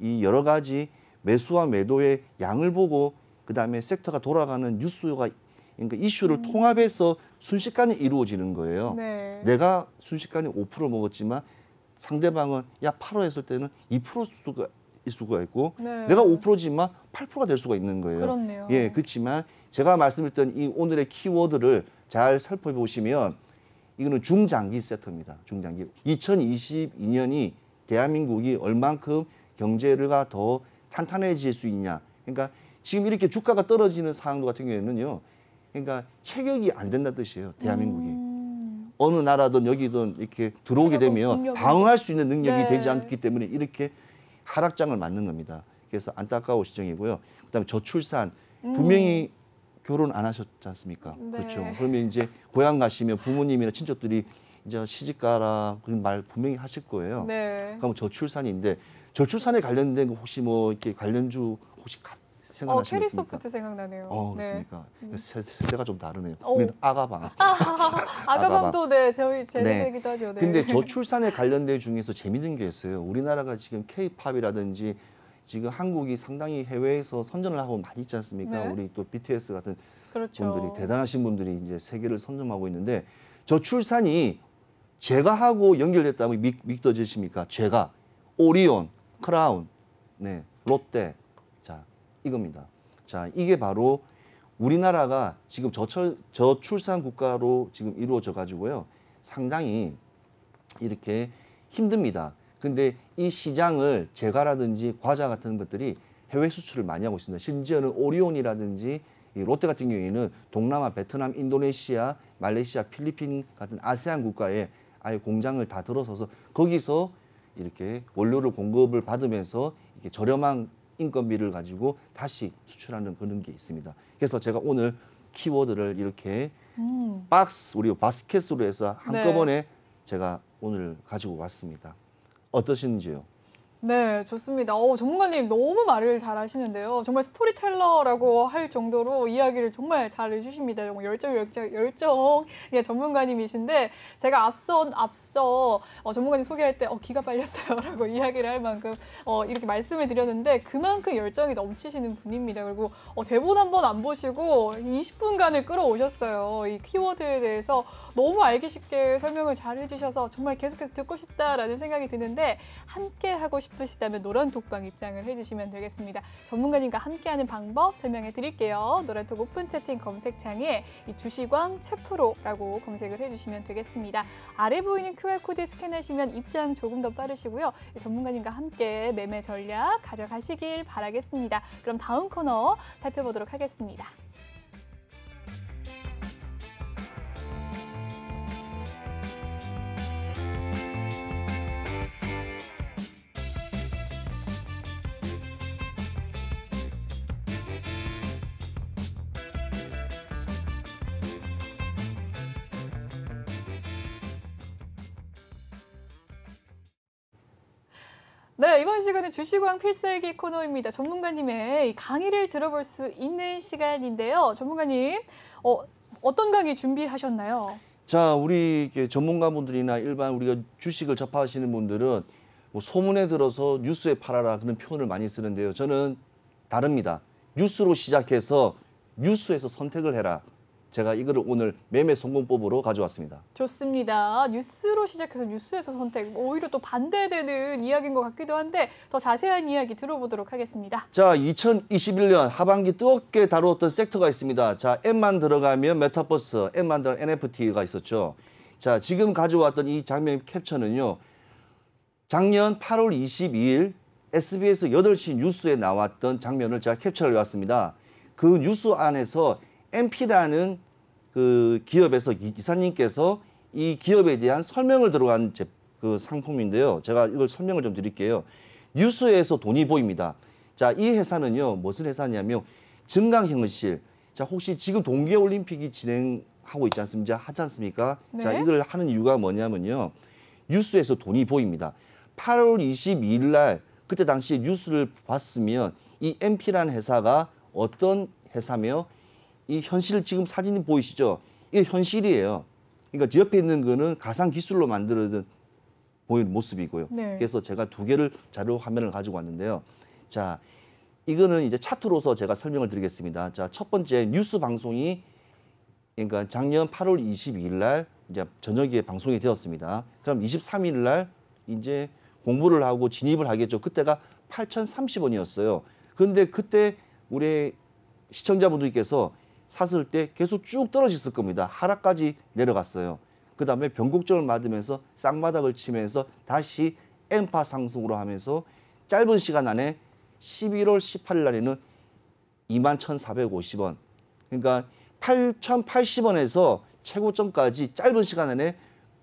이 여러 가지 매수와 매도의 양을 보고 그다음에 섹터가 돌아가는 뉴스가 그러니까 이슈를 통합해서 순식간에 이루어지는 거예요. 네. 내가 순식간에 5% 먹었지만 상대방은 야 8% 했을 때는 2% 수가 있고 네. 내가 5%지만 8%가 될 수가 있는 거예요. 그렇네요. 예, 그렇지만 제가 말씀드렸던 이 오늘의 키워드를 잘 살펴보시면 이거는 중장기 세터입니다. 중장기. 2022년이 대한민국이 얼만큼 경제가 더 탄탄해질 수 있냐. 그러니까 지금 이렇게 주가가 떨어지는 상황 같은 경우에는요. 그러니까 체격이 안 된다는 뜻이에요. 대한민국이. 어느 나라든 여기든 이렇게 들어오게 체력은 되면 국력은- 방어할 수 있는 능력이 네. 되지 않기 때문에 이렇게 하락장을 맞는 겁니다. 그래서 안타까운 시정이고요. 그다음에 저출산 분명히 결혼 안 하셨지 않습니까? 네. 그렇죠. 그러면 이제 고향 가시면 부모님이나 친척들이 이제 시집 가라 그런 말 분명히 하실 거예요. 네. 그럼 저출산인데 저출산에 관련된 거 혹시 뭐 이렇게 관련주 혹시 생각나시는 거 있습니까? 캐리소프트 생각나네요. 그렇습니까? 세대가 좀 다르네요. 오. 우리는 아가방. 아가방도 네, 저희 제대되기도 하죠. 네. 근데 저출산에 관련된 중에서 재밌는 게 있어요. 우리나라가 지금 K-팝이라든지 지금 한국이 상당히 해외에서 선전을 하고 많이 있지 않습니까? 네. 우리 또 BTS 같은 그렇죠. 분들이 대단하신 분들이 이제 세계를 선점하고 있는데 저출산이 제가하고 연결됐다면 믿어지십니까? 제가 오리온, 크라운, 네, 롯데, 자 이겁니다. 자 이게 바로 우리나라가 지금 저출산 국가로 지금 이루어져 가지고요. 상당히 이렇게 힘듭니다. 근데 이 시장을 제과라든지 과자 같은 것들이 해외 수출을 많이 하고 있습니다. 심지어는 오리온이라든지 이 롯데 같은 경우에는 동남아, 베트남, 인도네시아, 말레이시아, 필리핀 같은 아세안 국가에 아예 공장을 다 들어서서 거기서 이렇게 원료를 공급을 받으면서 이렇게 저렴한 인건비를 가지고 다시 수출하는 그런 게 있습니다. 그래서 제가 오늘 키워드를 이렇게 박스, 우리 바스켓으로 해서 한꺼번에 제가 오늘 가지고 왔습니다. 어떠신지요? 네, 좋습니다. 전문가님 너무 말을 잘 하시는데요. 정말 스토리텔러라고 할 정도로 이야기를 정말 잘 해주십니다. 정말 열정. 예, 전문가님이신데 제가 앞서 전문가님 소개할 때 기가 빨렸어요라고 이야기를 할 만큼 이렇게 말씀을 드렸는데 그만큼 열정이 넘치시는 분입니다. 그리고 대본 한 번 안 보시고 20분간을 끌어오셨어요. 이 키워드에 대해서 너무 알기 쉽게 설명을 잘 해주셔서 정말 계속해서 듣고 싶다라는 생각이 드는데 함께 하고 싶으시다면 노란톡방 입장을 해주시면 되겠습니다. 전문가님과 함께하는 방법 설명해 드릴게요. 노란톡 오픈 채팅 검색창에 이 주시광 최프로라고 검색을 해주시면 되겠습니다. 아래 보이는 QR코드 스캔하시면 입장 조금 더 빠르시고요. 전문가님과 함께 매매 전략 가져가시길 바라겠습니다. 그럼 다음 코너 살펴보도록 하겠습니다. 네, 이번 시간은 주시광 필살기 코너입니다. 전문가님의 이 강의를 들어볼 수 있는 시간인데요. 전문가님, 어떤 강의 준비하셨나요? 자, 우리 이렇게 전문가분들이나 일반 우리가 주식을 접하시는 분들은 뭐 소문에 들어서 뉴스에 팔아라 그런 표현을 많이 쓰는데요. 저는 다릅니다. 뉴스로 시작해서 뉴스에서 선택을 해라. 제가 이거를 오늘 매매 성공법으로 가져왔습니다. 좋습니다. 뉴스로 시작해서 뉴스에서 선택, 오히려 또 반대되는 이야기인 것 같기도 한데 더 자세한 이야기 들어보도록 하겠습니다. 자, 2021년 하반기 뜨겁게 다루었던 섹터가 있습니다. 자, M만 들어가면 메타버스, M만 들어가면 NFT가 있었죠. 자, 지금 가져왔던 이 장면 캡처는요. 작년 8월 22일 SBS 8시 뉴스에 나왔던 장면을 제가 캡처를 해왔습니다. 그 뉴스 안에서 MP라는 그 기업에서 기사님께서 이 기업에 대한 설명을 들어간 그 상품인데요. 제가 이걸 설명을 좀 드릴게요. 뉴스에서 돈이 보입니다. 자, 이 회사는요, 무슨 회사냐면 증강현실. 자, 혹시 지금 동계올림픽이 진행하고 있지 않습니까? 하지 않습니까? 네. 자, 이걸 하는 이유가 뭐냐면요. 뉴스에서 돈이 보입니다. 8월 22일 날 그때 당시에 뉴스를 봤으면 이 MP라는 회사가 어떤 회사며 이 현실 지금 사진이 보이시죠? 이게 현실이에요. 그러니까 옆에 있는 거는 가상 기술로 만들어진 보이는 모습이고요. 네. 그래서 제가 두 개를 자료 화면을 가지고 왔는데요. 자, 이거는 이제 차트로서 제가 설명을 드리겠습니다. 자, 첫 번째 뉴스 방송이 그러니까 작년 8월 22일 날 이제 저녁에 방송이 되었습니다. 그럼 23일 날 이제 공부를 하고 진입을 하겠죠. 그때가 8,030원이었어요. 그런데 그때 우리 시청자분들께서 샀을 때 계속 쭉 떨어졌을 겁니다. 하락까지 내려갔어요. 그 다음에 변곡점을 맞으면서 쌍바닥을 치면서 다시 엠파 상승으로 하면서 짧은 시간 안에 11월 18일 날에는 21,450원. 그러니까 8,080원에서 최고점까지 짧은 시간 안에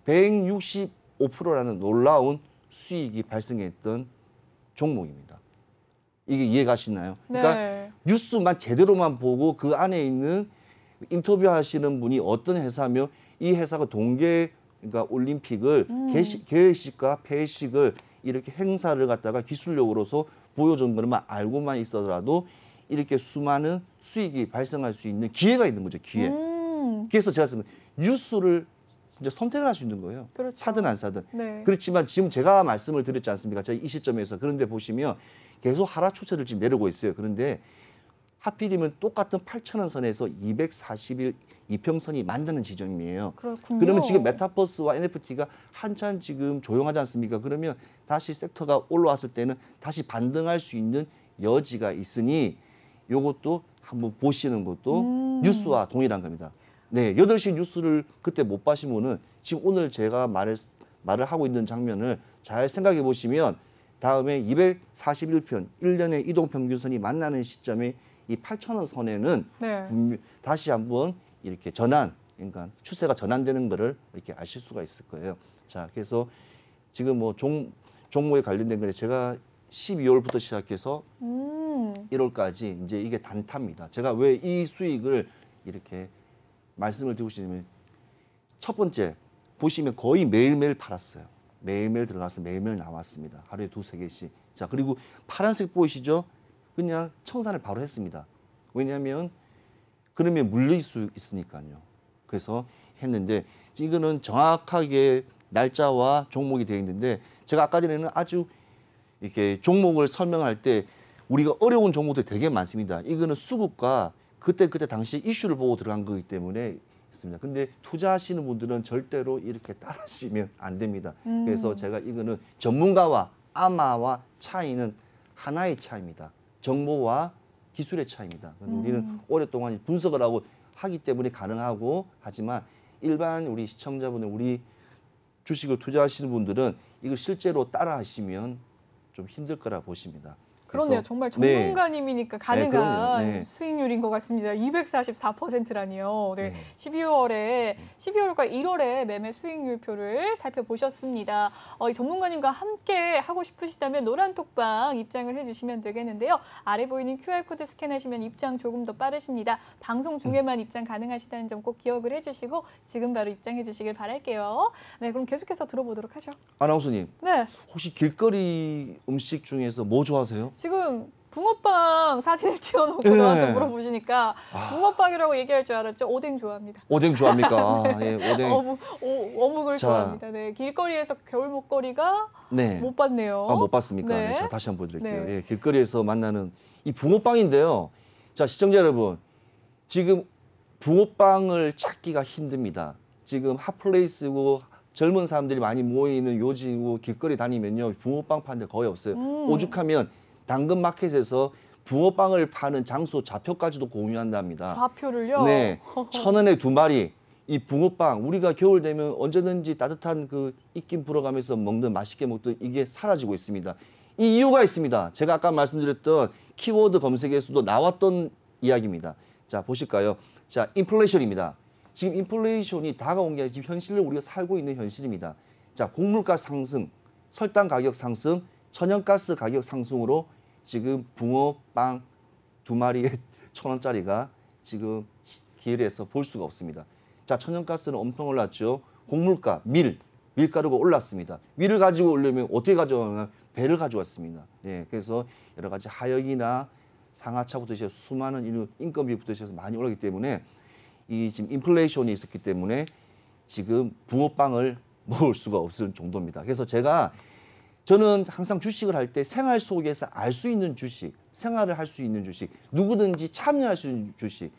165%라는 놀라운 수익이 발생했던 종목입니다. 이게 이해가시나요? 그러니까 네. 뉴스만 제대로만 보고 그 안에 있는 인터뷰하시는 분이 어떤 회사며 이 회사가 동계 그러니까 올림픽을 계획식과 폐회식을 이렇게 행사를 갖다가 기술력으로서 보여준 것만 알고만 있어더라도 이렇게 수많은 수익이 발생할 수 있는 기회가 있는 거죠. 기회. 그래서 제가 뉴스를 이제 선택을 할 수 있는 거예요. 그렇죠. 사든 안 사든. 네. 그렇지만 지금 제가 말씀을 드렸지 않습니까? 제가 이 시점에서. 그런데 보시면 계속 하락 추세를 지금 내려오고 있어요. 그런데 하필이면 똑같은 8,000원 선에서 240일 이평선이 만드는 지점이에요. 그렇군요. 그러면 지금 메타버스와 NFT가 한참 지금 조용하지 않습니까? 그러면 다시 섹터가 올라왔을 때는 다시 반등할 수 있는 여지가 있으니 요것도 한번 보시는 것도 뉴스와 동일한 겁니다. 네, 8시 뉴스를 그때 못 보시면은 지금 오늘 제가 말을 하고 있는 장면을 잘 생각해 보시면 다음에 241편 1년의 이동평균선이 만나는 시점에 이 8,000원 선에는 네. 다시 한번 이렇게 전환, 그러니까 추세가 전환되는 거를 이렇게 아실 수가 있을 거예요. 자, 그래서 지금 뭐 종목에 관련된 건데 제가 12월부터 시작해서 1월까지 이제 이게 단타입니다. 제가 왜 이 수익을 이렇게 말씀을 드리고 싶냐면 첫 번째 보시면 거의 매일매일 팔았어요. 매일매일 들어가서 매일매일 나왔습니다. 하루에 2, 3개씩. 자, 그리고 파란색 보이시죠? 그냥 청산을 바로 했습니다. 왜냐하면 그러면 물릴 수 있으니까요. 그래서 했는데 이거는 정확하게 날짜와 종목이 되어 있는데 제가 아까 전에는 아주 이렇게 종목을 설명할 때 우리가 어려운 종목들이 되게 많습니다. 이거는 수급과 그때 당시 이슈를 보고 들어간 거기 때문에 있습니다. 근데 투자하시는 분들은 절대로 이렇게 따라하시면 안 됩니다. 그래서 제가 이거는 전문가와 아마와 차이는 하나의 차이입니다. 정보와 기술의 차이입니다. 우리는 오랫동안 분석을 하고 하기 때문에 가능하고 하지만 일반 우리 시청자분들, 우리 주식을 투자하시는 분들은 이걸 실제로 따라하시면 좀 힘들 거라 보십니다. 그렇네요. 정말 전문가님이니까 가능한 그럼요. 네. 수익률인 것 같습니다. 244%라니요. 네. 네. 12월과 1월에 매매 수익률표를 살펴보셨습니다. 이 전문가님과 함께 하고 싶으시다면 노란톡방 입장을 해주시면 되겠는데요. 아래 보이는 QR코드 스캔하시면 입장 조금 더 빠르십니다. 방송 중에만 입장 가능하시다는 점 꼭 기억을 해주시고 지금 바로 입장해 주시길 바랄게요. 네, 그럼 계속해서 들어보도록 하죠. 아나운서님, 네. 혹시 길거리 음식 중에서 뭐 좋아하세요? 지금 붕어빵 사진을 띄워놓고 네. 저한테 물어보시니까 붕어빵이라고 얘기할 줄 알았죠. 오뎅 좋아합니다. 오뎅 좋아합니까? 아, 예, 오뎅. 어묵을 자. 좋아합니다. 네, 길거리에서 겨울 먹거리가 네. 못 봤네요. 아, 못 봤습니까? 네. 네, 제가 다시 한번 보여드릴게요. 네. 예, 길거리에서 만나는 이 붕어빵인데요. 자, 시청자 여러분, 지금 붕어빵을 찾기가 힘듭니다. 지금 핫플레이스고 젊은 사람들이 많이 모이는 요지고 길거리 다니면요, 붕어빵 파는 데 거의 없어요. 오죽하면 당근마켓에서 붕어빵을 파는 장소 좌표까지도 공유한답니다. 좌표를요? 네, 1,000원에 2마리. 이 붕어빵 우리가 겨울 되면 언제든지 따뜻한 그 입김 불어가면서 먹는 맛있게 먹던 이게 사라지고 있습니다. 이 이유가 있습니다. 제가 아까 말씀드렸던 키워드 검색에서도 나왔던 이야기입니다. 자, 보실까요? 자, 인플레이션입니다. 지금 인플레이션이 다가온 게 지금 현실로 우리가 살고 있는 현실입니다. 자, 곡물가 상승, 설탕 가격 상승, 천연가스 가격 상승으로 지금 붕어빵 2마리에 1,000원짜리가 지금 기일에서 볼 수가 없습니다. 자, 천연가스는 엄청 올랐죠. 곡물가, 밀가루가 올랐습니다. 밀을 가지고 오려면 어떻게 가져가냐? 배를 가져왔습니다. 예, 그래서 여러 가지 하역이나 상하차부터 시작해서 수많은 인건비부터 시작해서 많이 올랐기 때문에 이 지금 인플레이션이 있었기 때문에 지금 붕어빵을 먹을 수가 없을 정도입니다. 그래서 저는 항상 주식을 할 때 생활 속에서 알 수 있는 주식, 생활을 할 수 있는 주식, 누구든지 참여할 수 있는 주식,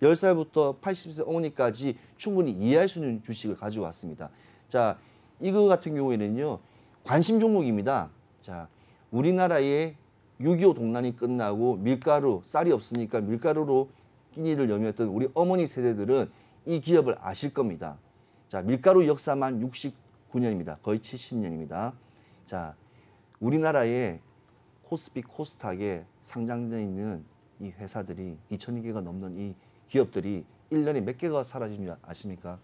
10살부터 80세 어머니까지 충분히 이해할 수 있는 주식을 가지고 왔습니다. 자, 이거 같은 경우에는요, 관심 종목입니다. 자, 우리나라의 6.25 동란이 끝나고 밀가루, 쌀이 없으니까 밀가루로 끼니를 여겼던 우리 어머니 세대들은 이 기업을 아실 겁니다. 자, 밀가루 역사만 69년입니다. 거의 70년입니다. 자, 우리나라의 코스피 코스닥에 상장되어 있는 이 회사들이 2,000개가 넘는 이 기업들이 1년에 몇 개가 사라지는지 아십니까?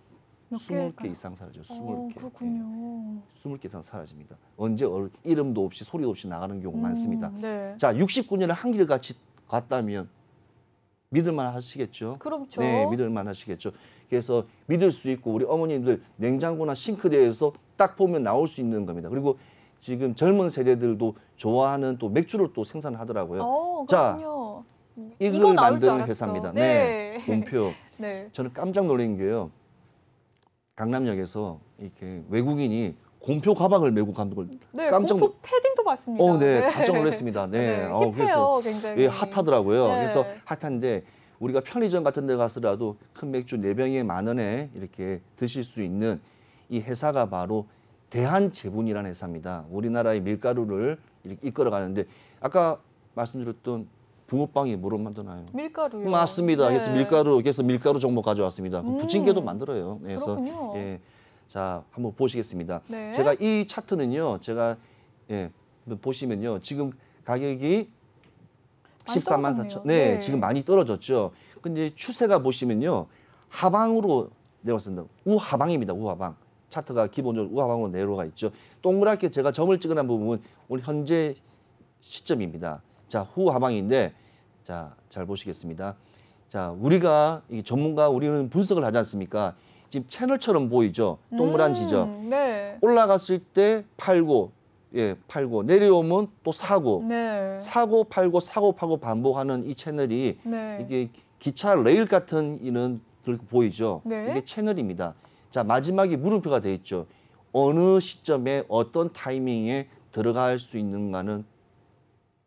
몇 20개 개일까요? 이상 사라져요. 20개. 그렇군요. 20개 이상 사라집니다. 언제 이름도 없이 소리도 없이 나가는 경우 많습니다. 네. 자, 69년을 한길 같이 갔다면 믿을만 하시겠죠? 그렇죠. 네, 믿을만 하시겠죠. 그래서 믿을 수 있고 우리 어머님들 냉장고나 싱크대에서 딱 보면 나올 수 있는 겁니다. 그리고 지금 젊은 세대들도 좋아하는 또 맥주를 또 생산하더라고요. 자, 그렇군요. 이걸 이거 나올 줄 만드는 알았어. 회사입니다. 네. 곰표. 네. 저는 깜짝 놀란 게요. 강남역에서 이렇게 외국인이 곰표 가방을 메고 가는 걸 네, 깜짝 공포 패딩도 봤습니다. 네, 깜짝 놀랐습니다. 네, 네, 그래서 힙해요, 굉장히. 예, 핫하더라고요. 네. 그래서 핫한데 우리가 편의점 같은 데 가서라도 큰 맥주 4병에 10,000원에 이렇게 드실 수 있는 이 회사가 바로 대한제분이라는 회사입니다. 우리나라의 밀가루를 이렇게 이끌어 가는데 아까 말씀드렸던 붕어빵이 뭐로 만드나요? 밀가루요. 맞습니다. 네. 그래서 밀가루 종목 가져왔습니다. 부침개도 만들어요. 그래서 그렇군요. 예, 자 한번 보시겠습니다. 네. 제가 이 차트는요, 보시면요, 지금 가격이 많이 14만 떨어졌네요. 4천, 네, 네. 지금 많이 떨어졌죠. 근데 추세가 보시면요, 하방으로 내려왔습니다. 우하방입니다. 우하방. 차트가 기본적으로 우하방으로 내려가 있죠. 동그랗게 제가 점을 찍어놓은 부분은 오늘 현재 시점입니다. 자, 후하방인데, 자, 잘 보시겠습니다. 자, 우리가 이 전문가 우리는 분석을 하지 않습니까? 지금 채널처럼 보이죠? 동그란 지점. 네. 올라갔을 때 팔고 내려오면 또 사고, 네. 사고 팔고 사고 팔고 반복하는 이 채널이 네. 이게 기차 레일 같은 이는 보이죠? 네. 이게 채널입니다. 자, 마지막에 물음표가 돼 있죠. 어느 시점에 어떤 타이밍에 들어갈 수 있는가는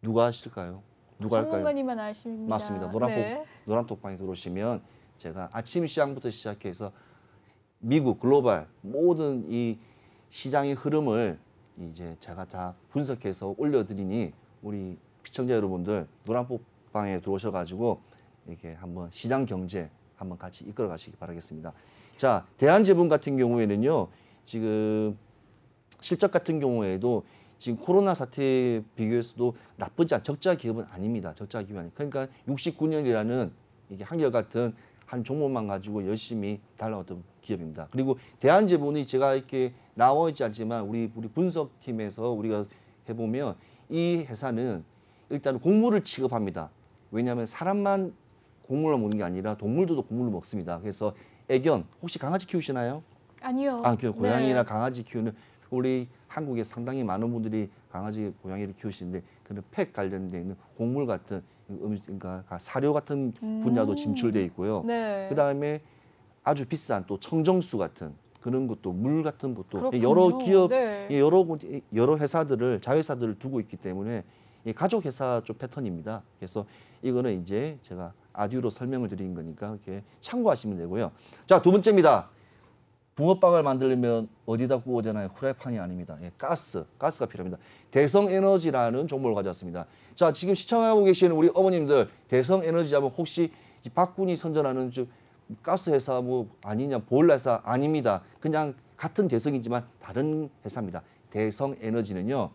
누가 아실까요? 누가 할까요? 전문가님만 아십니다. 맞습니다. 네. 노란 톡방에 들어오시면 제가 아침 시장부터 시작해서 미국 글로벌 모든 이 시장의 흐름을 이제 제가 다 분석해서 올려드리니 우리 시청자 여러분들 노란 톡방에 들어오셔가지고 이렇게 한번 시장 경제 한번 같이 이끌어 가시기 바라겠습니다. 자, 대한제분 같은 경우에는요, 지금 실적 같은 경우에도 지금 코로나 사태에 비교해서도 나쁘지 않은 적자 기업은 아닙니다. 적자 기업이 아니. 그러니까 69년이라는 이게 한결같은 한 종목만 가지고 열심히 달라왔던 기업입니다. 그리고 대한제분이 제가 이렇게 나와 있지 않지만 우리 분석팀에서 우리가 해보면 이 회사는 일단 곡물을 취급합니다. 왜냐하면 사람만 곡물을 먹는 게 아니라 동물들도 곡물을 먹습니다. 그래서 애견, 혹시 강아지 키우시나요? 아니요. 그 고양이나 네. 강아지 키우는 우리 한국에 상당히 많은 분들이 강아지, 고양이를 키우시는데 그런 팩 관련돼 있는 곡물 같은 그러니까 사료 같은 분야도 진출돼 있고요. 네. 그다음에 아주 비싼 또 청정수 같은 그런 것도 물 같은 것도 그렇군요. 여러 기업, 네. 여러 회사들을 자회사들을 두고 있기 때문에 이 가족 회사 쪽 패턴입니다. 그래서 이거는 이제 제가 아듀로 설명을 드린 거니까 이렇게 참고하시면 되고요. 자, 두 번째입니다. 붕어빵을 만들려면 어디다 구워야 되나요? 후라이팬이 아닙니다. 가스가 필요합니다. 대성에너지라는 종목을 가져왔습니다. 자, 지금 시청하고 계시는 우리 어머님들, 대성에너지 하면 혹시 이 박군이 선전하는 가스 회사 뭐 아니냐, 보일러 회사 아닙니다. 그냥 같은 대성이지만 다른 회사입니다. 대성에너지는요,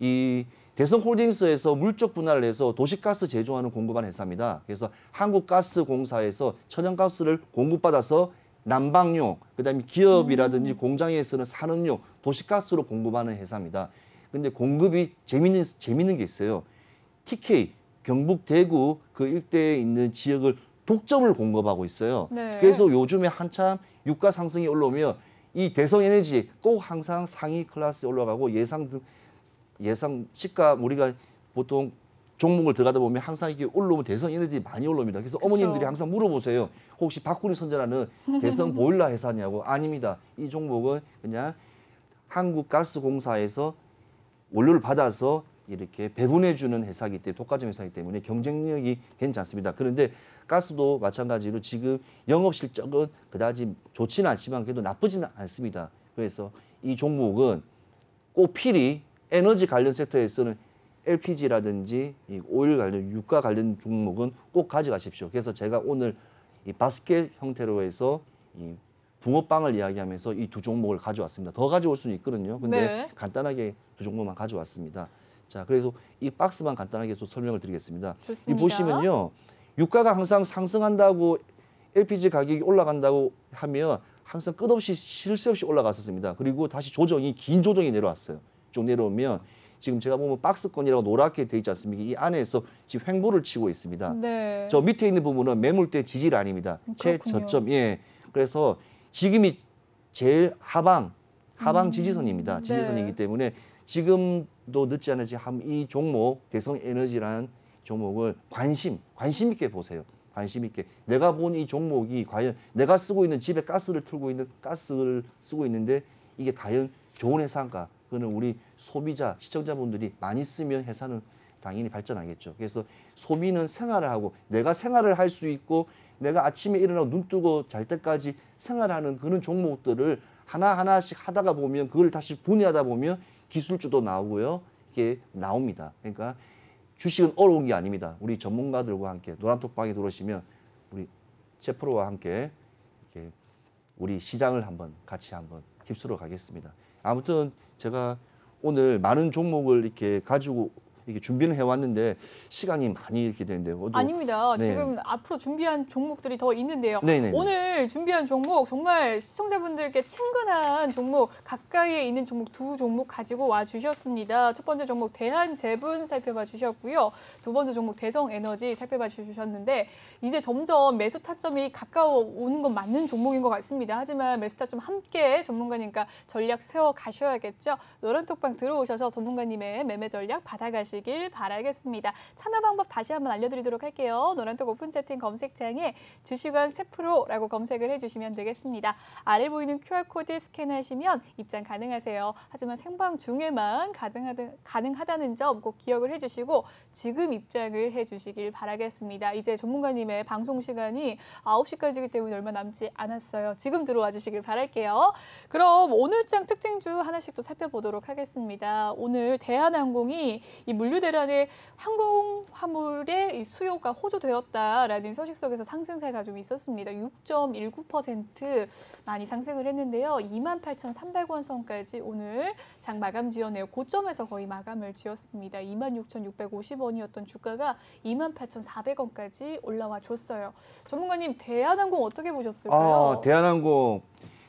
이 대성홀딩스에서 물적 분할을 해서 도시가스 제조하는 공급하는 회사입니다. 그래서 한국가스공사에서 천연가스를 공급받아서 난방용, 그다음에 기업이라든지 공장에서는 산업용, 도시가스로 공급하는 회사입니다. 근데 공급이 재밌는 게 있어요. TK, 경북 대구 그 일대에 있는 지역을 독점을 공급하고 있어요. 네. 그래서 요즘에 한참 유가 상승이 올라오면 이 대성에너지 꼭 항상 상위 클래스에 올라가고 예상 시가 우리가 보통 종목을 들어가다 보면 항상 이게 올라오면 대성에너지 많이 올라옵니다. 그래서 그쵸. 어머님들이 항상 물어보세요. 혹시 박군이 선전하는 대성 보일러 회사냐고. 아닙니다. 이 종목은 그냥 한국가스공사에서 원료를 받아서 이렇게 배분해주는 회사이기 때문에 독과점 회사이기 때문에 경쟁력이 괜찮습니다. 그런데 가스도 마찬가지로 지금 영업 실적은 그다지 좋지는 않지만 그래도 나쁘지는 않습니다. 그래서 이 종목은 꼭 필히 에너지 관련 섹터에서는 LPG라든지 이 오일 관련 유가 관련 종목은 꼭 가져가십시오. 그래서 제가 오늘 이 바스켓 형태로 해서 이 붕어빵을 이야기하면서 이 두 종목을 가져왔습니다. 더 가져올 수는 있거든요. 근데 네. 간단하게 두 종목만 가져왔습니다. 자, 그래서 이 박스만 간단하게 좀 설명을 드리겠습니다. 좋습니다. 이 보시면요. 유가가 항상 상승한다고 LPG 가격이 올라간다고 하면 항상 끝없이 쉴 새 없이 올라갔었습니다. 그리고 다시 긴 조정이 내려왔어요. 쭉 내려오면 지금 제가 보면 박스권이라고 노랗게 돼 있지 않습니까? 이 안에서 지금 횡보를 치고 있습니다. 네. 저 밑에 있는 부분은 매물대 지지란입니다. 그렇군요. 최저점. 예. 그래서 지금이 제일 하방 지지선입니다. 네. 지지선이기 때문에 지금도 늦지 않은지 이 종목 대성에너지라는 종목을 관심 있게 보세요. 관심 있게. 내가 본 이 종목이 과연 내가 쓰고 있는 집에 가스를 쓰고 있는데 이게 과연 좋은 회사인가? 그거는 우리 소비자, 시청자분들이 많이 쓰면 회사는 당연히 발전하겠죠. 그래서 소비는 생활을 하고 내가 생활을 할 수 있고 내가 아침에 일어나고 눈 뜨고 잘 때까지 생활하는 그런 종목들을 하나하나씩 하다가 보면 그걸 다시 분해하다 보면 기술주도 나오고요. 이게 나옵니다. 그러니까 주식은 어려운 게 아닙니다. 우리 전문가들과 함께 노란톡방에 들어오시면 우리 제프로와 함께 이렇게 우리 시장을 같이 휩쓸어 가겠습니다. 아무튼 제가 오늘 많은 종목을 이렇게 가지고 이렇게 준비는 해왔는데 시간이 많이 이렇게 되는데요. 아닙니다. 네. 지금 앞으로 준비한 종목들이 더 있는데요. 네네네. 오늘 준비한 종목 정말 시청자분들께 친근한 종목, 가까이에 있는 종목 두 종목 가지고 와 주셨습니다. 첫 번째 종목 대한제분 살펴봐 주셨고요. 두 번째 종목 대성에너지 살펴봐 주셨는데 이제 점점 매수 타점이 가까워 오는 건 맞는 종목인 것 같습니다. 하지만 매수 타점 함께 전문가님과 전략 세워 가셔야겠죠. 노란톡방 들어오셔서 전문가님의 매매 전략 받아가시길 바라겠습니다. 참여 방법 다시 한번 알려드리도록 할게요. 노란톡 오픈 채팅 검색창에 주식왕 채프로라고 검색을 해주시면 되겠습니다. 아래 보이는 QR코드 스캔하시면 입장 가능하세요. 하지만 생방 중에만 가능하다는 점 꼭 기억을 해주시고 지금 입장을 해주시길 바라겠습니다. 이제 전문가님의 방송 시간이 9시까지이기 때문에 얼마 남지 않았어요. 지금 들어와 주시길 바랄게요. 그럼 오늘장 특징주 하나씩 또 살펴보도록 하겠습니다. 오늘 대한항공이 이 물류 대란의 항공 화물의 수요가 호조되었다라는 소식 속에서 상승세가 좀 있었습니다. 6.19% 많이 상승을 했는데요. 28,300원 선까지 오늘 장 마감 지었네요. 고점에서 거의 마감을 지었습니다. 26,650원이었던 주가가 28,400원까지 올라와 줬어요. 전문가님, 대한항공 어떻게 보셨을까요? 대한항공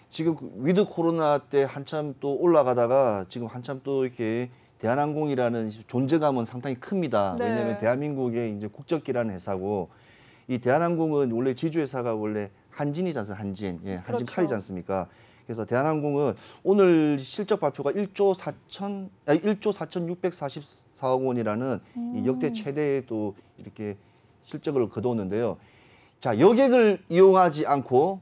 지금 위드 코로나 때 한참 또 올라가다가 지금 한참 또 이렇게 대한항공이라는 존재감은 상당히 큽니다. 네. 왜냐하면 대한민국의 이제 국적기라는 회사고 이 대한항공은 원래 지주회사가 원래 한진이지 않습니까? 한진, 예, 한진 그렇죠. 칼이지 않습니까? 그래서 대한항공은 오늘 실적 발표가 1조 4,644억 원이라는 이 역대 최대의 또 이렇게 실적을 거두었는데요. 자, 여객을 이용하지 않고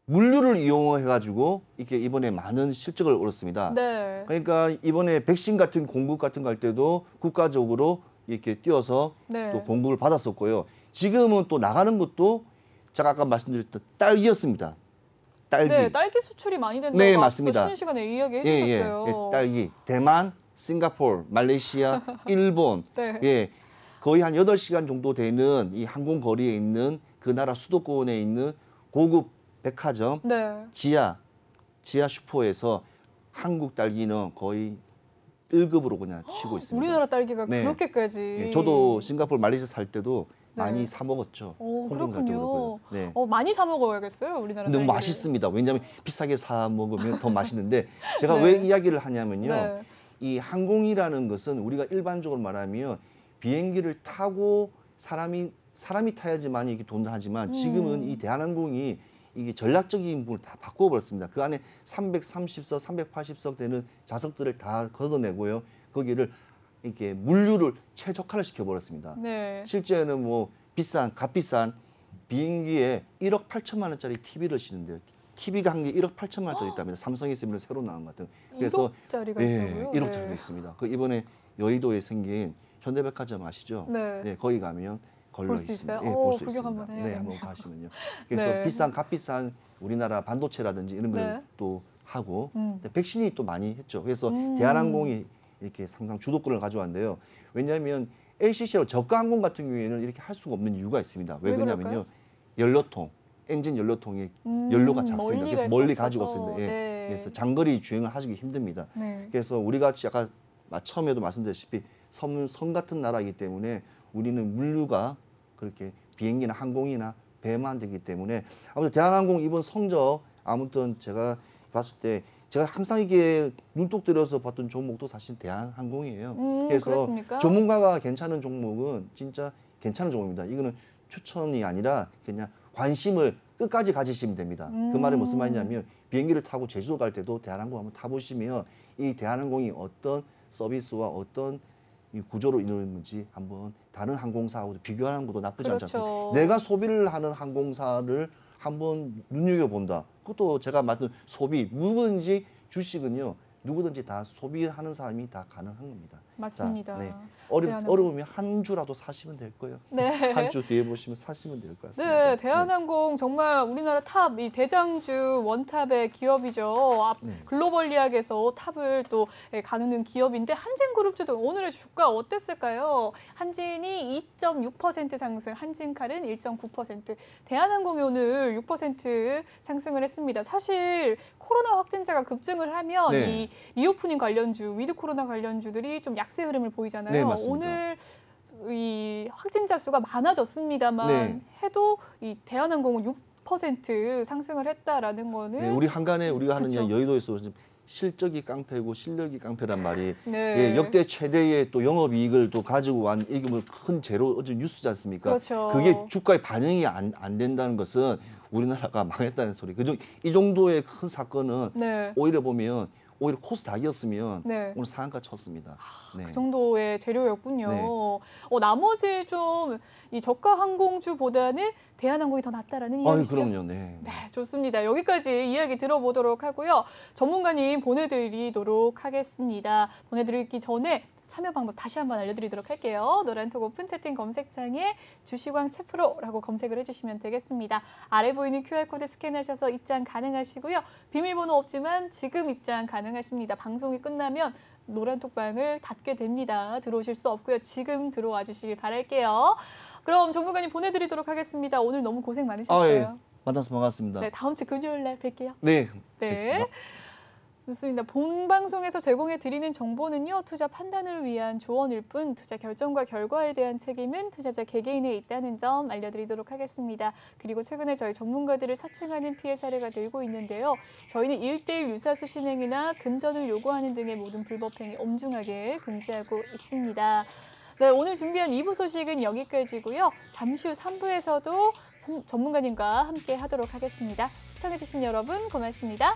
물류를 이용해가지고 이렇게 이번에 많은 실적을 얻었습니다. 네. 그러니까 이번에 백신 같은 공급 같은 거 할 때도 국가적으로 이렇게 뛰어서 네. 또 공급을 받았었고요. 지금은 또 나가는 것도 제가 아까 말씀드렸던 딸기였습니다. 딸기. 네, 딸기 수출이 많이 된다고 네, 앞서 맞습니다. 쉬는 시간에 이야기해 예, 주셨어요. 예, 딸기. 대만, 싱가포르, 말레이시아, 일본. 네. 예. 거의 한 8시간 정도 되는 이 항공 거리에 있는 그 나라 수도권에 있는 고급 백화점 네. 지하 슈퍼에서 한국 딸기는 거의 1급으로 그냥 치고 있습니다. 우리나라 딸기가 네. 그렇게까지. 예, 저도 싱가포르 말레이시아 살 때도 네. 많이 사 먹었죠. 오, 홍콩 살 때도 그렇군요. 그렇고요. 네. 많이 사 먹어야겠어요, 우리나라 근데 딸기를. 너무 맛있습니다. 왜냐하면 비싸게 사 먹으면 더 맛있는데 제가 네. 왜 이야기를 하냐면요. 네. 이 항공이라는 것은 우리가 일반적으로 말하면 비행기를 타고 사람이 타야지만 이게 돈도 하지만 지금은 이 대한항공이 이게 전략적인 부분을 다 바꿔버렸습니다. 그 안에 330석, 380석 되는 좌석들을 다 걷어내고요. 거기를 이렇게 물류를 최적화를 시켜버렸습니다. 네. 실제는 뭐 값비싼 비행기에 1억 8천만 원짜리 TV를 싣는데요. TV가 한 개 1억 8천만 원짜리 있답니다. 삼성에서 이번에 새로 나온 것 같은. 그래서 1억짜리가 예, 있다고요? 1억짜리가 있습니다. 그 이번에 여의도에 생긴 현대백화점 아시죠? 네. 네, 거기 가면 걸려 볼수 있습니다. 있어요? 예, 볼 수 구경 있습니다. 한번 네, 해야겠네요. 한번 가시면요. 그래서 네. 값비싼 우리나라 반도체라든지 이런 걸 네. 또 하고 음. 백신이 또 많이 했죠. 그래서 대한항공이 이렇게 상당 주도권을 가져왔는데요. 왜냐하면 LCC로 저가 항공 같은 경우에는 이렇게 할 수가 없는 이유가 있습니다. 왜 왜 그러냐면요. 연료통, 엔진 연료통에 연료가 작습니다. 멀리 그래서 갈수 멀리 없어서. 가지고 있습니다. 예. 네. 그래서 장거리 주행을 하시기 힘듭니다. 네. 그래서 우리 같이 약간 처음에도 말씀드렸다시피 섬 같은 나라이기 때문에 우리는 물류가 그렇게 비행기나 항공이나 배만 되기 때문에 아무튼 대한항공 이번 성적 아무튼 제가 봤을 때 제가 항상 이게 눈독 들여서 봤던 종목도 사실 대한항공이에요. 그래서 그렇습니까? 전문가가 괜찮은 종목은 진짜 괜찮은 종목입니다. 이거는 추천이 아니라 그냥 관심을 끝까지 가지시면 됩니다. 그 말이 무슨 말이냐면 비행기를 타고 제주도 갈 때도 대한항공 한번 타보시면 이 대한항공이 어떤 서비스와 어떤 이 구조로 이루어졌는지 한번 다른 항공사하고 비교하는 것도 나쁘지 않지 그렇죠. 않습니까? 내가 소비를 하는 항공사를 한번 눈여겨본다. 그것도 제가 말씀 소비, 누구든지 주식은요. 누구든지 다 소비하는 사람이 다 가능한 겁니다. 맞습니다. 자, 네. 대한항공. 어려우면 한 주라도 사시면 될 거예요. 네. 한 주 뒤에 보시면 사시면 될 것 같습니다. 네, 대한항공 정말 우리나라 탑, 이 대장주 원탑의 기업이죠. 네. 글로벌리학에서 탑을 또 가누는 기업인데 한진그룹주도 오늘의 주가 어땠을까요? 한진이 2.6% 상승, 한진칼은 1.9%, 대한항공이 오늘 6% 상승을 했습니다. 사실 코로나 확진자가 급증을 하면 네. 이 리오프닝 관련주, 위드 코로나 관련주들이 좀 약세 흐름을 보이잖아요. 네, 맞습니다. 오늘 이 확진자 수가 많아졌습니다만 네. 해도 이 대한항공은 6% 상승을 했다라는 거는 네, 우리 한간에 우리가 하는 그쵸. 여의도에서 지금 실적이 깡패고 실력이 깡패란 말이 네. 예, 역대 최대의 또 영업이익을 또 가지고 완 이게 뭐 큰 제로 어제 뉴스지 않습니까? 그렇죠. 그게 주가에 반영이 안 된다는 것은 우리나라가 망했다는 소리. 이 정도의 큰 사건은 네. 오히려 보면 오히려 코스닥이었으면 네. 오늘 상한가 쳤습니다. 네. 그 정도의 재료였군요. 네. 나머지 좀 이 저가 항공주보다는 대한항공이 더 낫다라는 이야기시죠? 그럼요. 네. 네, 좋습니다. 여기까지 이야기 들어보도록 하고요. 전문가님 보내드리도록 하겠습니다. 보내드리기 전에 참여 방법 다시 한번 알려드리도록 할게요. 노란톡 오픈 채팅 검색창에 주시광 채프로라고 검색을 해주시면 되겠습니다. 아래 보이는 QR코드 스캔하셔서 입장 가능하시고요. 비밀번호 없지만 지금 입장 가능하십니다. 방송이 끝나면 노란톡방을 닫게 됩니다. 들어오실 수 없고요. 지금 들어와 주시길 바랄게요. 그럼 전문가님 보내드리도록 하겠습니다. 오늘 너무 고생 많으셨어요. 만나서 반갑습니다. 네, 다음 주 금요일 날 뵐게요. 네. 네. 알겠습니다. 좋습니다. 본 방송에서 제공해 드리는 정보는요. 투자 판단을 위한 조언일 뿐 투자 결정과 결과에 대한 책임은 투자자 개개인에 있다는 점 알려드리도록 하겠습니다. 그리고 최근에 저희 전문가들을 사칭하는 피해 사례가 늘고 있는데요. 저희는 1:1 유사수 신행이나 금전을 요구하는 등의 모든 불법 행위 엄중하게 금지하고 있습니다. 네, 오늘 준비한 2부 소식은 여기까지고요. 잠시 후 3부에서도 전문가님과 함께 하도록 하겠습니다. 시청해주신 여러분 고맙습니다.